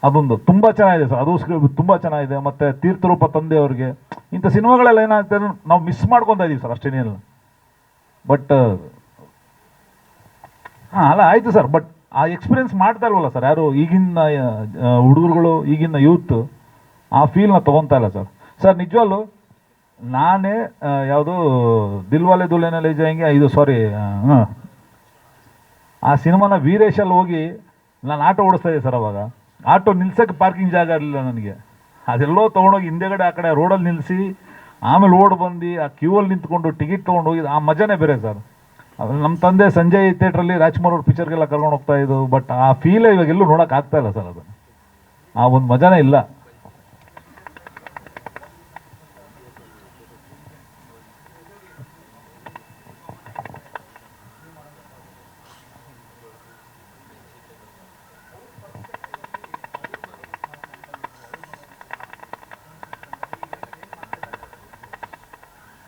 ಅದೊಂದು ತುಂಬ ಚೆನ್ನಾಗಿದೆ ಸರ್. ಅದು ಸ್ಕ್ರಿಪ್ಟ್ ತುಂಬ ಚೆನ್ನಾಗಿದೆ. ಮತ್ತು ತೀರ್ಥರೂಪ ತಂದೆ ಅವ್ರಿಗೆ ಇಂಥ ಸಿನಿಮಾಗಳೆಲ್ಲ ಏನಾಗ್ತದೆ ನಾವು ಮಿಸ್ ಮಾಡ್ಕೊತಾ ಇದೀವಿ ಸರ್, ಅಷ್ಟೇನಿಲ್ಲ. ಬಟ್ ಹಾಂ ಅಲ್ಲ ಆಯಿತು ಸರ್. ಬಟ್ ಆ ಎಕ್ಸ್ಪೀರಿಯನ್ಸ್ ಮಾಡ್ತಾ ಇಲ್ವಲ್ಲ ಸರ್ ಯಾರು, ಈಗಿನ ಹುಡುಗರುಗಳು, ಈಗಿನ ಯೂತ್ ಆ ಫೀಲ್ನ ತೊಗೊತಾ ಇಲ್ಲ ಸರ್. ಸರ್ ನಿಜವಲ್ಲೂ ನಾನೇ ಯಾವುದು ದಿಲ್ವಾಲೆ ದುಲ್ಹನಿಯಾ ಲೇ ಜಾಯೆಂಗೆ, ಇದು ಸಾರಿ ಆ ಸಿನಿಮಾನ ವೀರೇಶಲ್ಲಿ ಹೋಗಿ ನಾನು ಆಟೋ ಓಡಿಸ್ತಾ ಇದ್ದೆ ಸರ್. ಅವಾಗ ಆಟೋ ನಿಲ್ಸೋಕ್ಕೆ ಪಾರ್ಕಿಂಗ್ ಜಾಗ ಇರಲಿಲ್ಲ ನನಗೆ. ಅದೆಲ್ಲೋ ತೊಗೊಂಡೋಗಿ ಹಿಂದೆಗಡೆ ಆ ಕಡೆ ರೋಡಲ್ಲಿ ನಿಲ್ಲಿಸಿ ಆಮೇಲೆ ಓಡ್ ಬಂದು ಆ ಕ್ಯೂವಲ್ಲಿ ನಿಂತ್ಕೊಂಡು ಟಿಕೆಟ್ ತೊಗೊಂಡು ಹೋಗಿದ್ದು ಆ ಮಜಾನೇ ಬೇರೆ ಸರ್. ನಮ್ಮ ತಂದೆ ಸಂಜಯ್ ಥಿಯೇಟ್ರಲ್ಲಿ ರಾಜ್ಕುಮಾರ್ ಅವ್ರ ಪಿಕ್ಚರ್ಗೆಲ್ಲ ಕರ್ಕೊಂಡು ಹೋಗ್ತಾ ಇದ್ದು. ಬಟ್ ಆ ಫೀಲೇ ಇವಾಗ ಎಲ್ಲೂ ನೋಡೋಕೆ ಆಗ್ತಾ ಇಲ್ಲ ಸರ್. ಅದು ಆ ಒಂದು ಮಜಾನೇ ಇಲ್ಲ.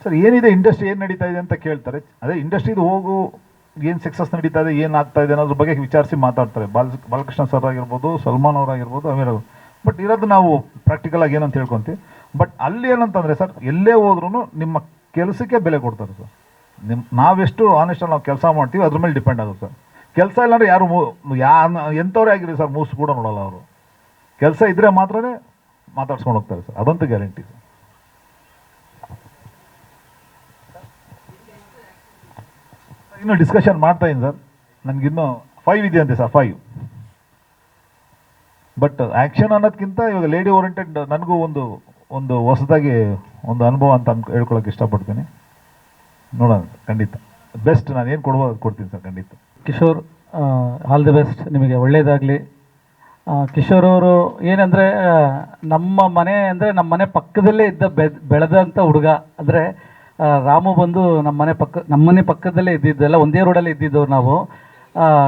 ಸರ್ ಏನಿದೆ ಇಂಡಸ್ಟ್ರಿ ಏನು ನಡೀತಾ ಇದೆ ಅಂತ ಕೇಳ್ತಾರೆ. ಅದೇ ಇಂಡಸ್ಟ್ರಿದು ಹೋಗು ಏನು ಸಕ್ಸಸ್ ನಡೀತಾ ಇದೆ, ಏನು ಆಗ್ತಾ ಇದೆ ಅನ್ನೋದ್ರ ಬಗ್ಗೆ ವಿಚಾರಿಸಿ ಮಾತಾಡ್ತಾರೆ. ಬಾಲಕೃಷ್ಣ ಸರ್ ಆಗಿರ್ಬೋದು, ಸಲ್ಮಾನ್ ಅವರಾಗಿರ್ಬೋದು, ಅಮೀರ್ ಅವರು. ಬಟ್ ಇರೋದು ನಾವು ಪ್ರಾಕ್ಟಿಕಲ್ ಆಗಿ ಏನಂತ ಹೇಳ್ಕೊತೀವಿ. ಬಟ್ ಅಲ್ಲಿ ಏನಂತಂದರೆ ಸರ್, ಎಲ್ಲೇ ಹೋದ್ರೂ ನಿಮ್ಮ ಕೆಲಸಕ್ಕೆ ಬೆಲೆ ಕೊಡ್ತಾರೆ ಸರ್. ನಾವೆಷ್ಟು ಆನೆಸ್ಟಾಗಿ ನಾವು ಕೆಲಸ ಮಾಡ್ತೀವಿ ಅದ್ರ ಮೇಲೆ ಡಿಪೆಂಡ್ ಆಗುತ್ತೆ ಸರ್. ಕೆಲಸ ಇಲ್ಲಾಂದ್ರೆ ಯಾರು ಎಂಥವ್ರೇ ಆಗಿರಿ ಸರ್, ಮೂಸು ಕೂಡ ನೋಡೋಲ್ಲ ಅವರು. ಕೆಲಸ ಇದ್ದರೆ ಮಾತ್ರನೇ ಮಾತಾಡ್ಸ್ಕೊಂಡು ಹೋಗ್ತಾರೆ ಸರ್, ಅದಂತೂ ಗ್ಯಾರಂಟಿ ಸರ್. ಇನ್ನೂ ಡಿಸ್ಕಷನ್ ಮಾಡ್ತಾ ಇದ್ದೀನಿ ಸರ್. ನನಗಿನ್ನೂ 5 ಇದೆ ಅಂತೆ ಸರ್, 5. ಬಟ್ ಆ್ಯಕ್ಷನ್ ಅನ್ನೋದಕ್ಕಿಂತ ಇವಾಗ ಲೇಡಿ ಓರಿಯೆಂಟೆಡ್ ನನಗೂ ಒಂದು ಹೊಸದಾಗಿ ಒಂದು ಅನುಭವ ಅಂತ ಹೇಳ್ಕೊಳಕ್ಕೆ ಇಷ್ಟಪಡ್ತೀನಿ. ನೋಡೋಣ, ಖಂಡಿತ ಬೆಸ್ಟ್ ನಾನು ಏನು ಕೊಡ್ಬೋದು ಅದು ಕೊಡ್ತೀನಿ ಸರ್, ಖಂಡಿತ. ಕಿಶೋರ್, ಆಲ್ ದಿ ಬೆಸ್ಟ್, ನಿಮಗೆ ಒಳ್ಳೆಯದಾಗಲಿ. ಕಿಶೋರ್ ಅವರು ಏನಂದರೆ ನಮ್ಮ ಮನೆ ಪಕ್ಕದಲ್ಲೇ ಬೆಳೆದಂಥ ಹುಡುಗ. ಅಂದರೆ ರಾಮು ಬಂದು ನಮ್ಮನೆ ಪಕ್ಕದಲ್ಲೇ ಇದ್ದಿದ್ದೆಲ್ಲ, ಒಂದೇ ರೋಡಲ್ಲೇ ಇದ್ದಿದ್ದವ್ರು ನಾವು.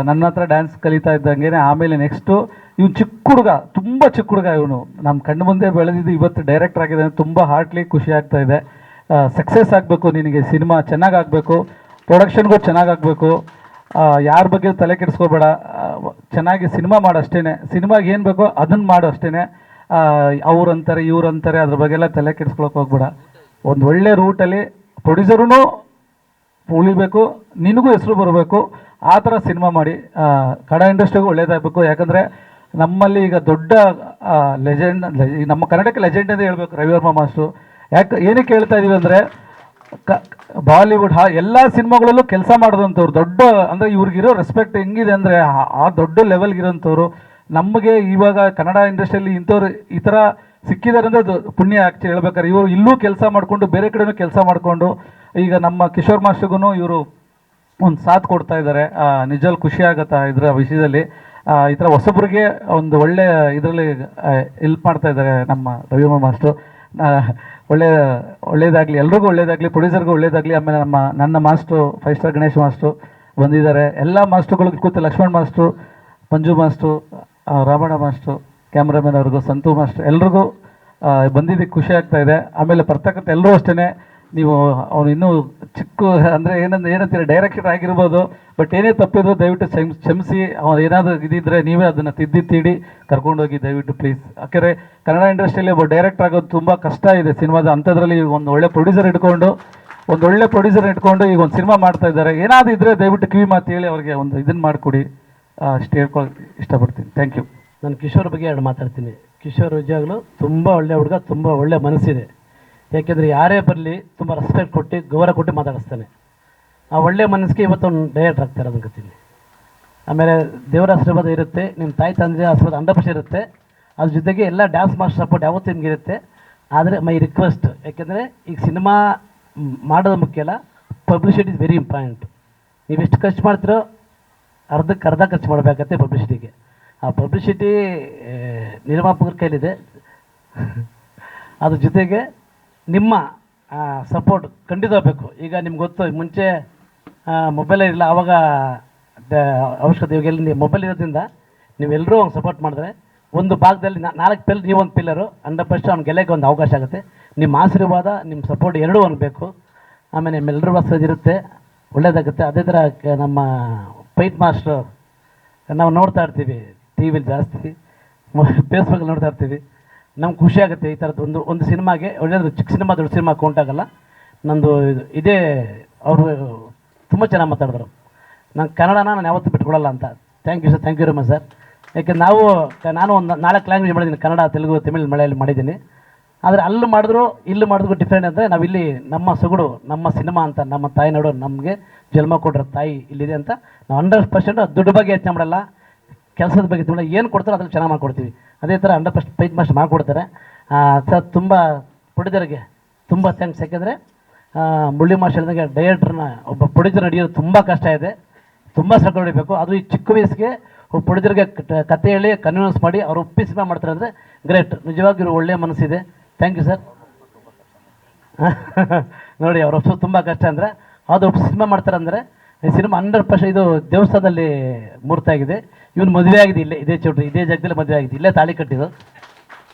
ನನ್ನ ಹತ್ರ ಡ್ಯಾನ್ಸ್ ಕಲಿತಾ ಇದ್ದಂಗೆ ಆಮೇಲೆ ನೆಕ್ಸ್ಟು ಇವನು ಚಿಕ್ಕ ಹುಡುಗ, ತುಂಬ ಚಿಕ್ಕ ಹುಡುಗ ಇವನು, ನಮ್ಮ ಕಣ್ಣು ಮುಂದೆ ಬೆಳೆದಿದ್ದು ಇವತ್ತು ಡೈರೆಕ್ಟರ್ ಆಗಿದ್ದಾನೆ. ತುಂಬ ಹಾರ್ಟ್ಲಿ ಖುಷಿ ಆಗ್ತಾ ಇದೆ. ಸಕ್ಸಸ್ ಆಗಬೇಕು, ನಿನಗೆ ಸಿನಿಮಾ ಚೆನ್ನಾಗಾಗಬೇಕು, ಪ್ರೊಡಕ್ಷನ್ಗೂ ಚೆನ್ನಾಗಾಗಬೇಕು. ಯಾರ ಬಗ್ಗೆ ತಲೆ ಕೆಡಿಸ್ಕೋಬೇಡ, ಚೆನ್ನಾಗಿ ಸಿನಿಮಾ ಮಾಡು ಅಷ್ಟೇ. ಸಿನಿಮಾಗೆ ಏನು ಬೇಕೋ ಅದನ್ನು ಮಾಡು ಅಷ್ಟೇ. ಅವ್ರಂತಾರೆ ಇವ್ರಂತಾರೆ ಅದ್ರ ಬಗ್ಗೆ ಎಲ್ಲ ತಲೆ ಕೆಡಿಸ್ಕೊಳಕ್ಕೆ ಹೋಗ್ಬೇಡ. ಒಂದು ಒಳ್ಳೆ ರೂಟಲ್ಲಿ ಪ್ರೊಡ್ಯೂಸರೂ ಉಳಿಬೇಕು, ನಿನಗೂ ಹೆಸರು ಬರಬೇಕು. ಆ ಥರ ಸಿನಿಮಾ ಮಾಡಿ ಕನ್ನಡ ಇಂಡಸ್ಟ್ರಿಗೂ ಒಳ್ಳೇದಾಗಬೇಕು. ಯಾಕಂದರೆ ನಮ್ಮಲ್ಲಿ ಈಗ ದೊಡ್ಡ ಲೆಜೆಂಡ್, ನಮ್ಮ ಕನ್ನಡಕ್ಕೆ ಲೆಜೆಂಡ್ ಅಂತ ಹೇಳ್ಬೇಕು ರವಿವರ್ಮ ಮಾಸ್ಟ್ರು. ಏನಕ್ಕೆ ಹೇಳ್ತಾ ಇದೀವಿ ಅಂದರೆ ಬಾಲಿವುಡ್ ಎಲ್ಲ ಸಿನಿಮಾಗಳಲ್ಲೂ ಕೆಲಸ ಮಾಡಿದಂಥವ್ರು, ದೊಡ್ಡ ಅಂದರೆ ಇವ್ರಿಗಿರೋ ರೆಸ್ಪೆಕ್ಟ್ ಹೆಂಗಿದೆ ಅಂದರೆ ಆ ದೊಡ್ಡ ಲೆವೆಲ್ಗಿರೋಂಥವ್ರು. ನಮಗೆ ಇವಾಗ ಕನ್ನಡ ಇಂಡಸ್ಟ್ರಿಯಲ್ಲಿ ಇಂಥವ್ರು ಈ ಥರ ಸಿಕ್ಕಿದ್ದಾರೆ ಅಂದರೆ ಅದು ಪುಣ್ಯ ಆ್ಯಕ್ಚುಲಿ ಹೇಳ್ಬೇಕಾದ್ರೆ. ಇವರು ಇಲ್ಲೂ ಕೆಲಸ ಮಾಡಿಕೊಂಡು ಬೇರೆ ಕಡೆನೂ ಕೆಲಸ ಮಾಡಿಕೊಂಡು ಈಗ ನಮ್ಮ ಕಿಶೋರ್ ಮಾಸ್ಟರ್ಗೂ ಇವರು ಒಂದು ಸಾಥ್ ಕೊಡ್ತಾ ಇದ್ದಾರೆ. ನಿಜವಾಗ್ಲೂ ಖುಷಿ ಆಗುತ್ತಾ ಇದರ ವಿಷಯದಲ್ಲಿ. ಈ ಥರ ಹೊಸಬ್ರಿಗೆ ಒಂದು ಒಳ್ಳೆ ಇದರಲ್ಲಿ ಹೆಲ್ಪ್ ಮಾಡ್ತಾ ಇದ್ದಾರೆ ನಮ್ಮ ರವಿವರ್ಮ ಮಾಸ್ಟ್ರು. ಒಳ್ಳೇದಾಗಲಿ, ಎಲ್ರಿಗೂ ಒಳ್ಳೇದಾಗಲಿ, ಪ್ರೊಡ್ಯೂಸರ್ಗೂ ಒಳ್ಳೇದಾಗಲಿ. ಆಮೇಲೆ ನನ್ನ ಮಾಸ್ಟ್ರು 5 ಸ್ಟಾರ್ ಗಣೇಶ್ ಮಾಸ್ಟ್ರು ಬಂದಿದ್ದಾರೆ. ಎಲ್ಲ ಮಾಸ್ಟ್ರುಗಳಿಗೆ ಕೂತು ಲಕ್ಷ್ಮಣ್ ಮಾಸ್ಟ್ರು, ಮಂಜು ಮಾಸ್ಟ್ರು, ರಾಮಣ್ಣ ಮಾಸ್ಟ್ರು, ಕ್ಯಾಮ್ರಾಮನ್ ಅವ್ರಿಗೂ, ಸಂತು ಮಾಸ್ಟ್ರು ಎಲ್ರಿಗೂ ಬಂದಿದ್ದಕ್ಕೆ ಖುಷಿ ಆಗ್ತಾ ಇದೆ. ಆಮೇಲೆ ಬರ್ತಕ್ಕಂಥ ಎಲ್ಲರೂ ಅಷ್ಟೇ, ನೀವು ಅವನು ಇನ್ನೂ ಚಿಕ್ಕ ಅಂದರೆ ಏನಂತೀರ ಡೈರೆಕ್ಟರ್ ಆಗಿರ್ಬೋದು, ಬಟ್ ಏನೇ ತಪ್ಪಿದ್ರು ದಯವಿಟ್ಟು ಕ್ಷಮಿಸಿ. ಅವ್ನು ಏನಾದರೂ ಇದಿದ್ದರೆ ನೀವೇ ಅದನ್ನು ತಿದ್ದಿ ಕರ್ಕೊಂಡೋಗಿ ದಯವಿಟ್ಟು ಪ್ಲೀಸ್. ಯಾಕೆಂದರೆ ಕನ್ನಡ ಇಂಡಸ್ಟ್ರಿಯಲ್ಲಿ ಒಬ್ಬ ಡೈರೆಕ್ಟರ್ ಆಗೋದು ತುಂಬ ಕಷ್ಟ ಇದೆ ಸಿನಿಮಾದ ಅಂಥದ್ರಲ್ಲಿ. ಒಂದು ಒಳ್ಳೆ ಪ್ರೊಡ್ಯೂಸರ್ ಇಟ್ಕೊಂಡು ಈಗ ಒಂದು ಸಿನಿಮಾ ಮಾಡ್ತಾ ಇದ್ದಾರೆ. ಏನಾದರೂ ಇದ್ದರೆ ದಯವಿಟ್ಟು ಕಿವಿ ಮಾತು ಹೇಳಿ ಅವ್ರಿಗೆ ಒಂದು ಇದನ್ನು ಮಾಡಿಕೊಡಿ. ಅಷ್ಟು ಹೇಳ್ಕೊಳ್ಳೋಕೆ ಇಷ್ಟಪಡ್ತೀನಿ. Thank you. ನಾನು ಕಿಶೋರ್ ಬಗ್ಗೆ ಎರಡು ಮಾತಾಡ್ತೀನಿ. ಕಿಶೋರ್ ನಿಜವಾಗ್ಲೂ ತುಂಬ ಒಳ್ಳೆ ಹುಡುಗ, ತುಂಬ ಒಳ್ಳೆ ಮನಸ್ಸಿದೆ. ಯಾಕೆಂದರೆ ಯಾರೇ ಬರಲಿ ತುಂಬ ರೆಸ್ಪೆಕ್ಟ್ ಕೊಟ್ಟು ಗೌರವ ಕೊಟ್ಟು ಮಾತಾಡಿಸ್ತಾನೆ. ಆ ಒಳ್ಳೆ ಮನಸ್ಸಿಗೆ ಇವತ್ತೊಂದು ಡೈರೆಕ್ಟರ್ ಆಗ್ತಾರೆ ಅದಕ್ಕೆ. ಆಮೇಲೆ ದೇವರ ಆಶೀರ್ವಾದ ಇರುತ್ತೆ, ನಿಮ್ಮ ತಾಯಿ ತಂದೆ ಆಶೀರ್ವಾದ 100% ಇರುತ್ತೆ. ಅದ್ರ ಜೊತೆಗೆ ಎಲ್ಲ ಡ್ಯಾನ್ಸ್ ಮಾಸ್ಟರ್ ಸಪೋರ್ಟ್ ಯಾವತ್ತೂ ನಿಮ್ಗೆ ಇರುತ್ತೆ. ಆದರೆ ಮೈ ರಿಕ್ವೆಸ್ಟ್, ಯಾಕೆಂದರೆ ಈಗ ಸಿನಿಮಾ ಮಾಡೋದು ಮುಖ್ಯ ಅಲ್ಲ, ಪಬ್ಲಿಸಿಟಿ ಇಸ್ ವೆರಿ ಇಂಪಾರ್ಟೆಂಟ್. ನೀವು ಎಷ್ಟು ಖರ್ಚು ಮಾಡ್ತೀರೋ ಅರ್ಧಕ್ಕೆ ಅರ್ಧ ಖರ್ಚು ಮಾಡಬೇಕತ್ತೆ ಪಬ್ಲಿಸಿಟಿಗೆ. ಆ ಪಬ್ಲಿಸಿಟಿ ನಿರ್ಮಾಪಕರ ಕೈಲಿದೆ. ಅದ್ರ ಜೊತೆಗೆ ನಿಮ್ಮ ಸಪೋರ್ಟ್ ಖಂಡಿತ ಬೇಕು. ಈಗ ನಿಮ್ಗೆ ಗೊತ್ತು, ಮುಂಚೆ ಮೊಬೈಲೇ ಇಲ್ಲ, ಆವಾಗ ಅವಶ್ಯಕತೆ. ಇವಾಗ ಮೊಬೈಲ್ ಇರೋದ್ರಿಂದ ನೀವೆಲ್ಲರೂ ಅವ್ನು ಸಪೋರ್ಟ್ ಮಾಡಿದ್ರೆ ಒಂದು ಭಾಗದಲ್ಲಿ 4 ಪಿಲ್ಲರ್, ನೀವೊಂದು ಪಿಲ್ಲರು, 100% ಅವ್ನು ಗೆಲ್ಲಕ್ಕೆ ಒಂದು ಅವಕಾಶ ಆಗುತ್ತೆ. ನಿಮ್ಮ ಆಶೀರ್ವಾದ, ನಿಮ್ಮ ಸಪೋರ್ಟ್ ಎರಡೂ ಅವ್ನಿಗೆ ಬೇಕು. ಆಮೇಲೆ ನಿಮ್ಮೆಲ್ಲರೂ ಆಶೀರ್ವಾದ ಇರುತ್ತೆ, ಒಳ್ಳೇದಾಗುತ್ತೆ. ಅದೇ ಥರ ನಮ್ಮ ಫೈಟ್ ಮಾಸ್ಟ್ರು ನಾವು ನೋಡ್ತಾ ಇರ್ತೀವಿ ಟಿ ವಿಲಿ ಜಾಸ್ತಿ, ಫೇಸ್ಬುಕ್ಕಲ್ಲಿ ನೋಡ್ತಾ ಇರ್ತೀವಿ. ನಮ್ಗೆ ಖುಷಿ ಆಗುತ್ತೆ ಈ ಥರದ್ದು ಒಂದು ಸಿನಿಮಾಗೆ. ಒಳ್ಳೆಯದು, ಚಿಕ್ಕ ಸಿನಿಮಾ ದೊಡ್ಡ ಸಿನಿಮಾ ಕೌಂಟ್ ಆಗಲ್ಲ. ನಂದು ಇದೇ ಅವರು ತುಂಬ ಚೆನ್ನಾಗಿ ಮಾತಾಡಿದ್ರು. ನಾನು ಕನ್ನಡನ ನಾನು ಯಾವತ್ತೂ ಬಿಟ್ಕೊಡಲ್ಲ ಅಂತ. Thank you sir, thank you very much sir. ಯಾಕೆಂದ್ರೆ ನಾನು ಒಂದು 4 ಲ್ಯಾಂಗ್ವೇಜ್ ಮಾಡಿದ್ದೀನಿ, ಕನ್ನಡ, ತೆಲುಗು, ತಮಿಳ್, ಮಲಯಾಳಿ ಮಾಡಿದ್ದೀನಿ. ಆದರೆ ಅಲ್ಲಿ ಮಾಡಿದ್ರು ಇಲ್ಲಿ ಮಾಡಿದ್ರು ಡಿಫ್ರೆಂಟ್ ಅಂದರೆ ನಾವಿಲ್ಲಿ ನಮ್ಮ ಸೊಗಡು, ನಮ್ಮ ಸಿನಿಮಾ ಅಂತ, ನಮ್ಮ ತಾಯಿ ನೋಡೋ ನಮಗೆ ಜನ್ಮ ಕೊಡ್ರೋ ತಾಯಿ ಇಲ್ಲಿದೆ ಅಂತ ನಾವು 100% ದುಡ್ಡು ಬಗ್ಗೆ ಯೋಚನೆ ಮಾಡಲ್ಲ, ಕೆಲಸದ ಬಗ್ಗೆ ತುಂಬ ಏನು ಕೊಡ್ತಾರೋ ಅದ್ರಲ್ಲಿ ಚೆನ್ನಾಗಿ ಮಾಡ್ಕೊಡ್ತೀವಿ. ಅದೇ ಥರ 100% ಫೈಟ್ ಮಾಸ್ಟರ್ ಮಾಡಿಕೊಡ್ತಾರೆ. ಸರ್ ತುಂಬ ಪ್ರೊಡ್ಯೂಸರ್ಗೆ ತುಂಬ ಥ್ಯಾಂಕ್ಸ್. ಯಾಕೆಂದರೆ ಮುಳ್ಳಿ ಮಾಸ್ಟರ್ ಹೇಳಿದಂಗೆ ಡೈರೆಕ್ಟ್ರನ್ನ ಒಬ್ಬ ಪ್ರೊಡ್ಯೂಸರ್ ನಡೆಯೋದು ತುಂಬ ಕಷ್ಟ ಇದೆ, ತುಂಬ ಶ್ರಮ ಹೊಡಿಬೇಕು. ಅದು ಈ ಚಿಕ್ಕ ವಯಸ್ಸಿಗೆ ಒಬ್ಬ ಪ್ರೊಡ್ಯೂಸರ್ಗೆ ಕತೆ ಹೇಳಿ ಕನ್ವಿನ್ಸ್ ಮಾಡಿ ಅವ್ರು ಒಪ್ಪಿಸಿ ಮಾಡ್ತಾರೆ ಅಂದರೆ ಗ್ರೇಟ್. ನಿಜವಾಗಿ ಇವರು ಒಳ್ಳೆಯ ಮನಸ್ಸಿದೆ. Thank you sir. ನೋಡಿ ಅವ್ರು ಒಪ್ಸೋದು ತುಂಬ ಕಷ್ಟ ಅಂದರೆ ಅದು ಒಬ್ಬ ಸಿನಿಮಾ ಮಾಡ್ತಾರೆ ಅಂದರೆ ಈ ಸಿನಿಮಾ 100% ಇದು ದೇವಸ್ಥಾನದಲ್ಲಿ ಮೂರ್ತಿ ಆಗಿದೆ. ಇವನು ಮದುವೆ ಆಗಿದೆ ಇಲ್ಲೇ, ಇದೇ ಚೌಟ್ರಿ, ಇದೇ ಜಾಗದಲ್ಲಿ ಮದುವೆ ಆಗಿದೆ, ಇಲ್ಲೇ ತಾಳಿ ಕಟ್ಟಿದ್ದು.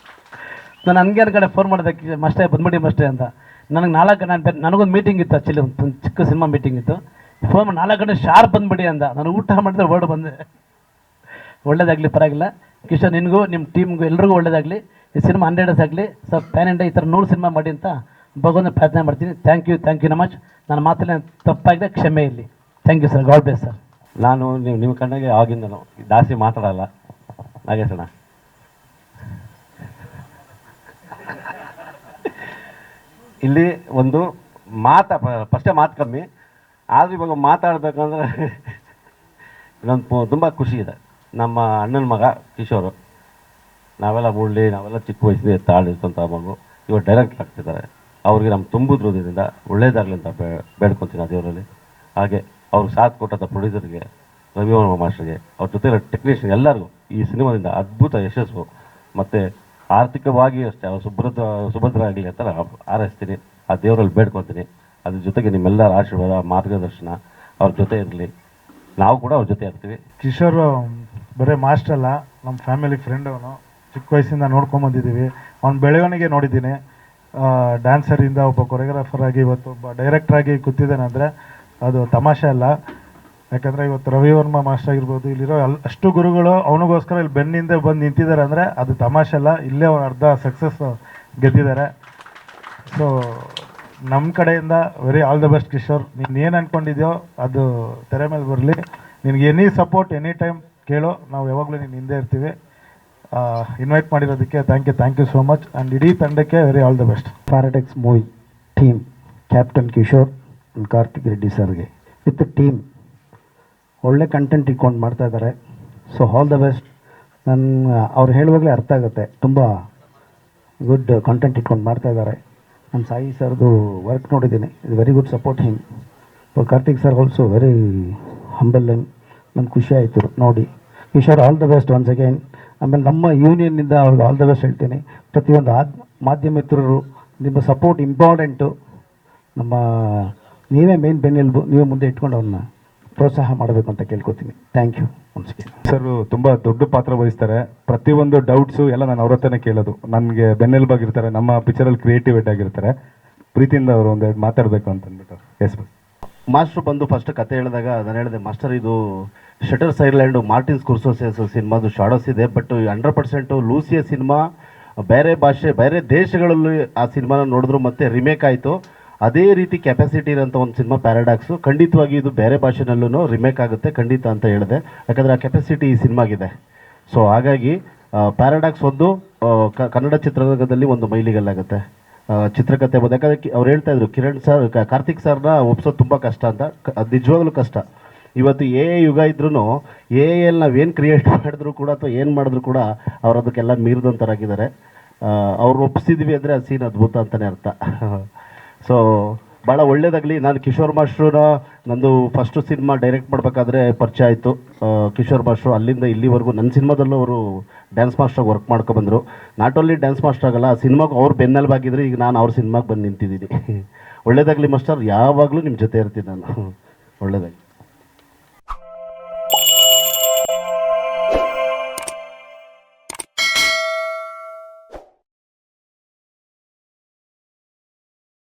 ನಾನು ಹಂಗೆ ಕಡೆ ಫೋನ್ ಮಾಡೋದಕ್ಕೆ ಮಸ್ಟೇ ಬಂದ್ಬಿಡಿ ಮಸ್ಟೇ ಅಂತ. ನನಗೊಂದು ಮೀಟಿಂಗ್ ಇತ್ತು, ಆ್ಯಕ್ಚುಲಿ ಒಂದು ಚಿಕ್ಕ ಸಿನಿಮಾ ಮೀಟಿಂಗ್ ಇತ್ತು. ಫೋನ್ 4 ಗಂಟೆ ಶಾರ್ಪ್ ಬಂದ್ಬಿಡಿ ಅಂದ. ನಾನು ಊಟ ಮಾಡಿದ್ರೆ ಹೊರಡು ಬಂದೆ. ಒಳ್ಳೇದಾಗಲಿ, ಪರವಾಗಿಲ್ಲ. ಕಿಶೋರ್, ನಿನಗೂ ನಿಮ್ಮ ಟೀಮ್ಗೂ ಎಲ್ರಿಗೂ ಒಳ್ಳೇದಾಗಲಿ. ಈ ಸಿನಿಮಾ 100 ಡೇಸ್ ಆಗಲಿ, ಸ್ವಲ್ಪ ಪ್ಯಾನ್ ಇಂಡಿಯಾ ಈ ಥರ 100 ಸಿನಿಮಾ ಮಾಡಿ ಅಂತ ಭಗವಂತ ಪ್ರಾರ್ಥನೆ ಮಾಡ್ತೀನಿ. ಥ್ಯಾಂಕ್ ಯು ನಮಚ್. ನನ್ನ ಮಾತಲ್ಲಿ ತಪ್ಪಾಗಿದೆ, ಕ್ಷಮೆ ಇಲ್ಲಿ. Thank you sir, god bless sir. ನಾನು ನಿಮ್ಮ ಕಣ್ಣಾಗೆ ಆಗಿಂದನು ಜಾಸ್ತಿ ಮಾತಾಡಲ್ಲ ನಾಗೇಶಣ್ಣ. ಇಲ್ಲಿ ಒಂದು ಫಸ್ಟೇ ಮಾತು ಕಮ್ಮಿ, ಆದರೂ ಇವಾಗ ಮಾತಾಡಬೇಕಂದ್ರೆ ಇನ್ನೊಂದು ತುಂಬ ಖುಷಿ ಇದೆ. ನಮ್ಮ ಅಣ್ಣನ ಮಗ ಕಿಶೋರು, ನಾವೆಲ್ಲ ನಾವೆಲ್ಲ ಚಿಕ್ಕ ವಯಸ್ಸಿನ ತಾಳಿರ್ತಂತ ಮಗು ಇವಾಗ ಡೈರೆಕ್ಟ್ ಆಗ್ತಿದ್ದಾರೆ. ಅವ್ರಿಗೆ ನಮ್ಮ ತುಂಬುದ್ರಿಂದ ಒಳ್ಳೇದಾಗಲಿ ಅಂತ ಬೇಡ್ಕೊತೀನಿ ಆ ದೇವರಲ್ಲಿ. ಹಾಗೆ ಅವ್ರಿಗೆ ಸಾಥ್ ಕೊಟ್ಟಂಥ ಪ್ರೊಡ್ಯೂಸರ್ಗೆ, ರವಿವರ್ಮ ಮಾಸ್ಟರ್ಗೆ, ಅವ್ರ ಜೊತೆ ಟೆಕ್ನಿಷಿಯನ್ ಎಲ್ಲರಿಗೂ ಈ ಸಿನಿಮಾದಿಂದ ಅದ್ಭುತ ಯಶಸ್ಸು ಮತ್ತು ಆರ್ಥಿಕವಾಗಿ ಅಷ್ಟೇ ಅವ್ರು ಸುಭದ್ರ ಆಗಲಿ ಅಂತ ಹಾರೈಸ್ತೀನಿ, ಆ ದೇವರಲ್ಲಿ ಬೇಡ್ಕೊತೀನಿ. ಅದ್ರ ಜೊತೆಗೆ ನಿಮ್ಮೆಲ್ಲರ ಆಶೀರ್ವಾದ, ಮಾರ್ಗದರ್ಶನ ಅವ್ರ ಜೊತೆ ಇರಲಿ. ನಾವು ಕೂಡ ಅವ್ರ ಜೊತೆ ಇರ್ತೀವಿ. ಕಿಶೋರ್ ಬರೀ ಮಾಸ್ಟರ್ ಅಲ್ಲ, ನಮ್ಮ ಫ್ಯಾಮಿಲಿ ಫ್ರೆಂಡ್. ಅವನು ಚಿಕ್ಕ ವಯಸ್ಸಿಂದ ನೋಡ್ಕೊಂಬಂದಿದ್ದೀವಿ. ಅವ್ನ ಬೆಳವಣಿಗೆ ನೋಡಿದ್ದೀನಿ. ಡ್ಯಾನ್ಸರಿಂದ ಒಬ್ಬ ಕೊರಿಯೋಗ್ರಾಫರ್ ಆಗಿ ಇವತ್ತು ಒಬ್ಬ ಡೈರೆಕ್ಟರ್ ಆಗಿ ಕೂತಿದ್ದಾನೆ ಅಂದರೆ ಅದು ತಮಾಷೆ ಅಲ್ಲ. ಯಾಕಂದರೆ ಇವತ್ತು ರವಿವರ್ಮ ಮಾಸ್ಟರ್ ಆಗಿರ್ಬೋದು, ಇಲ್ಲಿರೋ ಅಷ್ಟು ಗುರುಗಳು ಅವನಿಗೋಸ್ಕರ ಇಲ್ಲಿ ಬೆನ್ನಿಂದ ಬಂದು ನಿಂತಿದ್ದಾರೆ ಅಂದರೆ ಅದು ತಮಾಷೆ ಅಲ್ಲ. ಇಲ್ಲೇ ಅವ್ನು ಅರ್ಧ ಸಕ್ಸಸ್ ಗೆದ್ದಿದ್ದಾರೆ. ಸೊ ನಮ್ಮ ಕಡೆಯಿಂದ very all the best Kishore. ನೀನು ಏನು ಅಂದ್ಕೊಂಡಿದ್ಯೋ ಅದು ತೆರೆ ಮೇಲೆ ಬರಲಿ. ನಿನಗೆ ಎನಿ ಸಪೋರ್ಟ್ ಎನಿ ಟೈಮ್ ಕೇಳೋ, ನಾವು ಯಾವಾಗಲೂ ನೀನು ಹಿಂದೆ ಇರ್ತೀವಿ. ಇನ್ವೈಟ್ ಮಾಡಿರೋದಕ್ಕೆ thank you so much. And ಇಡೀ ತಂಡಕ್ಕೆ very all the best. Paradox movie team, captain Kishore and Karthik Reddy ಸರ್ಗೆ ವಿತ್ ಟೀಮ್ ಒಳ್ಳೆ ಕಂಟೆಂಟ್ ಇಟ್ಕೊಂಡು ಮಾಡ್ತಾ ಇದ್ದಾರೆ. So all the best. ಅವ್ರು ಹೇಳುವಾಗಲೇ ಅರ್ಥ ಆಗುತ್ತೆ, ತುಂಬ ಗುಡ್ ಕಂಟೆಂಟ್ ಇಟ್ಕೊಂಡು ಮಾಡ್ತಾ ಇದ್ದಾರೆ. ನಾನು ಸಾಯಿ ಸರ್ದು ವರ್ಕ್ ನೋಡಿದ್ದೀನಿ, ಇದು very good support him. Karthik sir also very humble. ನಮ್ಗೆ ಖುಷಿ ಆಯಿತು ನೋಡಿ. Kishore all the best once again. ಆಮೇಲೆ ನಮ್ಮ ಯೂನಿಯನ್ನಿಂದ ಅವ್ರಿಗೆ ಆಲ್ ದ ಬೆಸ್ಟ್ ಹೇಳ್ತೀನಿ. ಪ್ರತಿಯೊಂದು ಮಾಧ್ಯಮ ಮಿತ್ರರು ನಿಮ್ಮ ಸಪೋರ್ಟ್ ಇಂಪಾರ್ಟೆಂಟು. ನಮ್ಮ ನೀವೇ ಮೇನ್ ಬೆನ್ನೆಲುಬು, ನೀವೇ ಮುಂದೆ ಇಟ್ಕೊಂಡು ಅವ್ರನ್ನ ಪ್ರೋತ್ಸಾಹ ಮಾಡಬೇಕು ಅಂತ ಕೇಳ್ಕೊತೀನಿ. Thank you once again. Sir ತುಂಬ ದೊಡ್ಡ ಪಾತ್ರ ವಹಿಸ್ತಾರೆ. ಪ್ರತಿಯೊಂದು ಡೌಟ್ಸು ಎಲ್ಲ ನಾನು ಅವ್ರ ಹತ್ರನೇ ಕೇಳೋದು. ನನಗೆ ಬೆನ್ನೆಲುಬಾಗಿರ್ತಾರೆ, ನಮ್ಮ ಪಿಕ್ಚರಲ್ಲಿ ಕ್ರಿಯೇಟಿವ್ ಹೆಡ್ ಆಗಿರ್ತಾರೆ. ಪ್ರೀತಿಯಿಂದ ಅವರು ಒಂದೆರಡು ಮಾತಾಡಬೇಕು ಅಂತ ಅಂದ್ಬಿಟ್ಟು. Yes boss. ಮಾಸ್ಟ್ರು ಬಂದು ಫಸ್ಟ್ ಕತೆ ಹೇಳಿದಾಗ ನಾನು ಹೇಳಿದೆ, ಮಾಸ್ಟರ್ ಇದು ಶಟರ್ಸ್ ಐಲ್ಯಾಂಡು ಮಾರ್ಟಿನ್ ಸ್ಕೋರ್ಸೆಸ್ ಸಿನಿಮಾದು ಶಾಡೋಸ್ ಇದೆ, ಬಟ್ 100% ಲೂಸಿಯ ಸಿನಿಮಾ ಬೇರೆ ಭಾಷೆ ಬೇರೆ ದೇಶಗಳಲ್ಲಿ ಆ ಸಿನಿಮಾನ ನೋಡಿದ್ರು ಮತ್ತೆ ರಿಮೇಕ್ ಆಯಿತು. ಅದೇ ರೀತಿ ಕೆಪಾಸಿಟಿ ಇರೋಂಥ ಒಂದು ಸಿನಿಮಾ ಪ್ಯಾರಾಡಾಕ್ಸು. ಖಂಡಿತವಾಗಿ ಇದು ಬೇರೆ ಭಾಷೆನಲ್ಲೂ ರಿಮೇಕ್ ಆಗುತ್ತೆ ಖಂಡಿತ ಅಂತ ಹೇಳಿದೆ, ಯಾಕಂದರೆ ಆ ಕೆಪಾಸಿಟಿ ಈ ಸಿನಿಮಾಗಿದೆ. ಸೊ ಹಾಗಾಗಿ ಪ್ಯಾರಾಡಾಕ್ಸ್ ಒಂದು ಕನ್ನಡ ಚಿತ್ರರಂಗದಲ್ಲಿ ಒಂದು ಮೈಲಿಗಲ್ಲಾಗುತ್ತೆ. ಚಿತ್ರಕಥೆ ಬಂದು, ಯಾಕಂದರೆ ಅವ್ರು ಹೇಳ್ತಾ ಇದ್ರು ಕಿರಣ್ ಸರ್, ಕಾರ್ತಿಕ್ ಸರ್ನ ಒಪ್ಸೋದು ತುಂಬ ಕಷ್ಟ ಅಂತ. ಅದು ನಿಜವಾಗ್ಲೂ ಕಷ್ಟ. ಇವತ್ತು ಯುಗ ಇದ್ರೂ ಎಲ್ಲಿ ನಾವೇನು ಕ್ರಿಯೇಟ್ ಮಾಡಿದ್ರು ಕೂಡ ಅಥವಾ ಏನು ಮಾಡಿದ್ರು ಕೂಡ ಅವ್ರು ಅದಕ್ಕೆಲ್ಲ ಮೀರಿದಂಥರಾಗಿದ್ದಾರೆ. ಅವ್ರು ಒಪ್ಪಿಸಿದ್ವಿ ಅಂದರೆ ಆ ಸೀನ್ ಅದ್ಭುತ ಅಂತಲೇ ಅರ್ಥ. ಸೊ ಭಾಳ ಒಳ್ಳೇದಾಗಲಿ. ನಾನು ಕಿಶೋರ್ ಮಾಸ್ಟ್ರನ್ನ ನಂದು ಫಸ್ಟು ಸಿನಿಮಾ ಡೈರೆಕ್ಟ್ ಮಾಡಬೇಕಾದ್ರೆ ಪರಿಚಯ ಆಯಿತು. ಕಿಶೋರ್ ಮಾಸ್ಟ್ರು ಅಲ್ಲಿಂದ ಇಲ್ಲಿವರೆಗೂ ನನ್ನ ಸಿನಿಮಾದಲ್ಲೂ ಅವರು ಡ್ಯಾನ್ಸ್ ಮಾಸ್ಟ್ರಾಗಿ ವರ್ಕ್ ಮಾಡ್ಕೊಬಂದರು. ನಾಟ್ ಓನ್ಲಿ ಡ್ಯಾನ್ಸ್ ಮಾಸ್ಟರ್ ಆಗಲ್ಲ, ಆ ಸಿನಿಮಾಗೆ ಅವ್ರು ಬೆನ್ನೆಲುಬಾಗಿದ್ರು. ಈಗ ನಾನು ಅವ್ರ ಸಿನಿಮಾಗೆ ಬಂದು ನಿಂತಿದ್ದೀನಿ. ಒಳ್ಳೇದಾಗಲಿ ಮಾಸ್ಟರ್, ಯಾವಾಗಲೂ ನಿಮ್ಮ ಜೊತೆ ಇರ್ತೀನಿ ನಾನು. ಒಳ್ಳೇದಾಗಲಿ.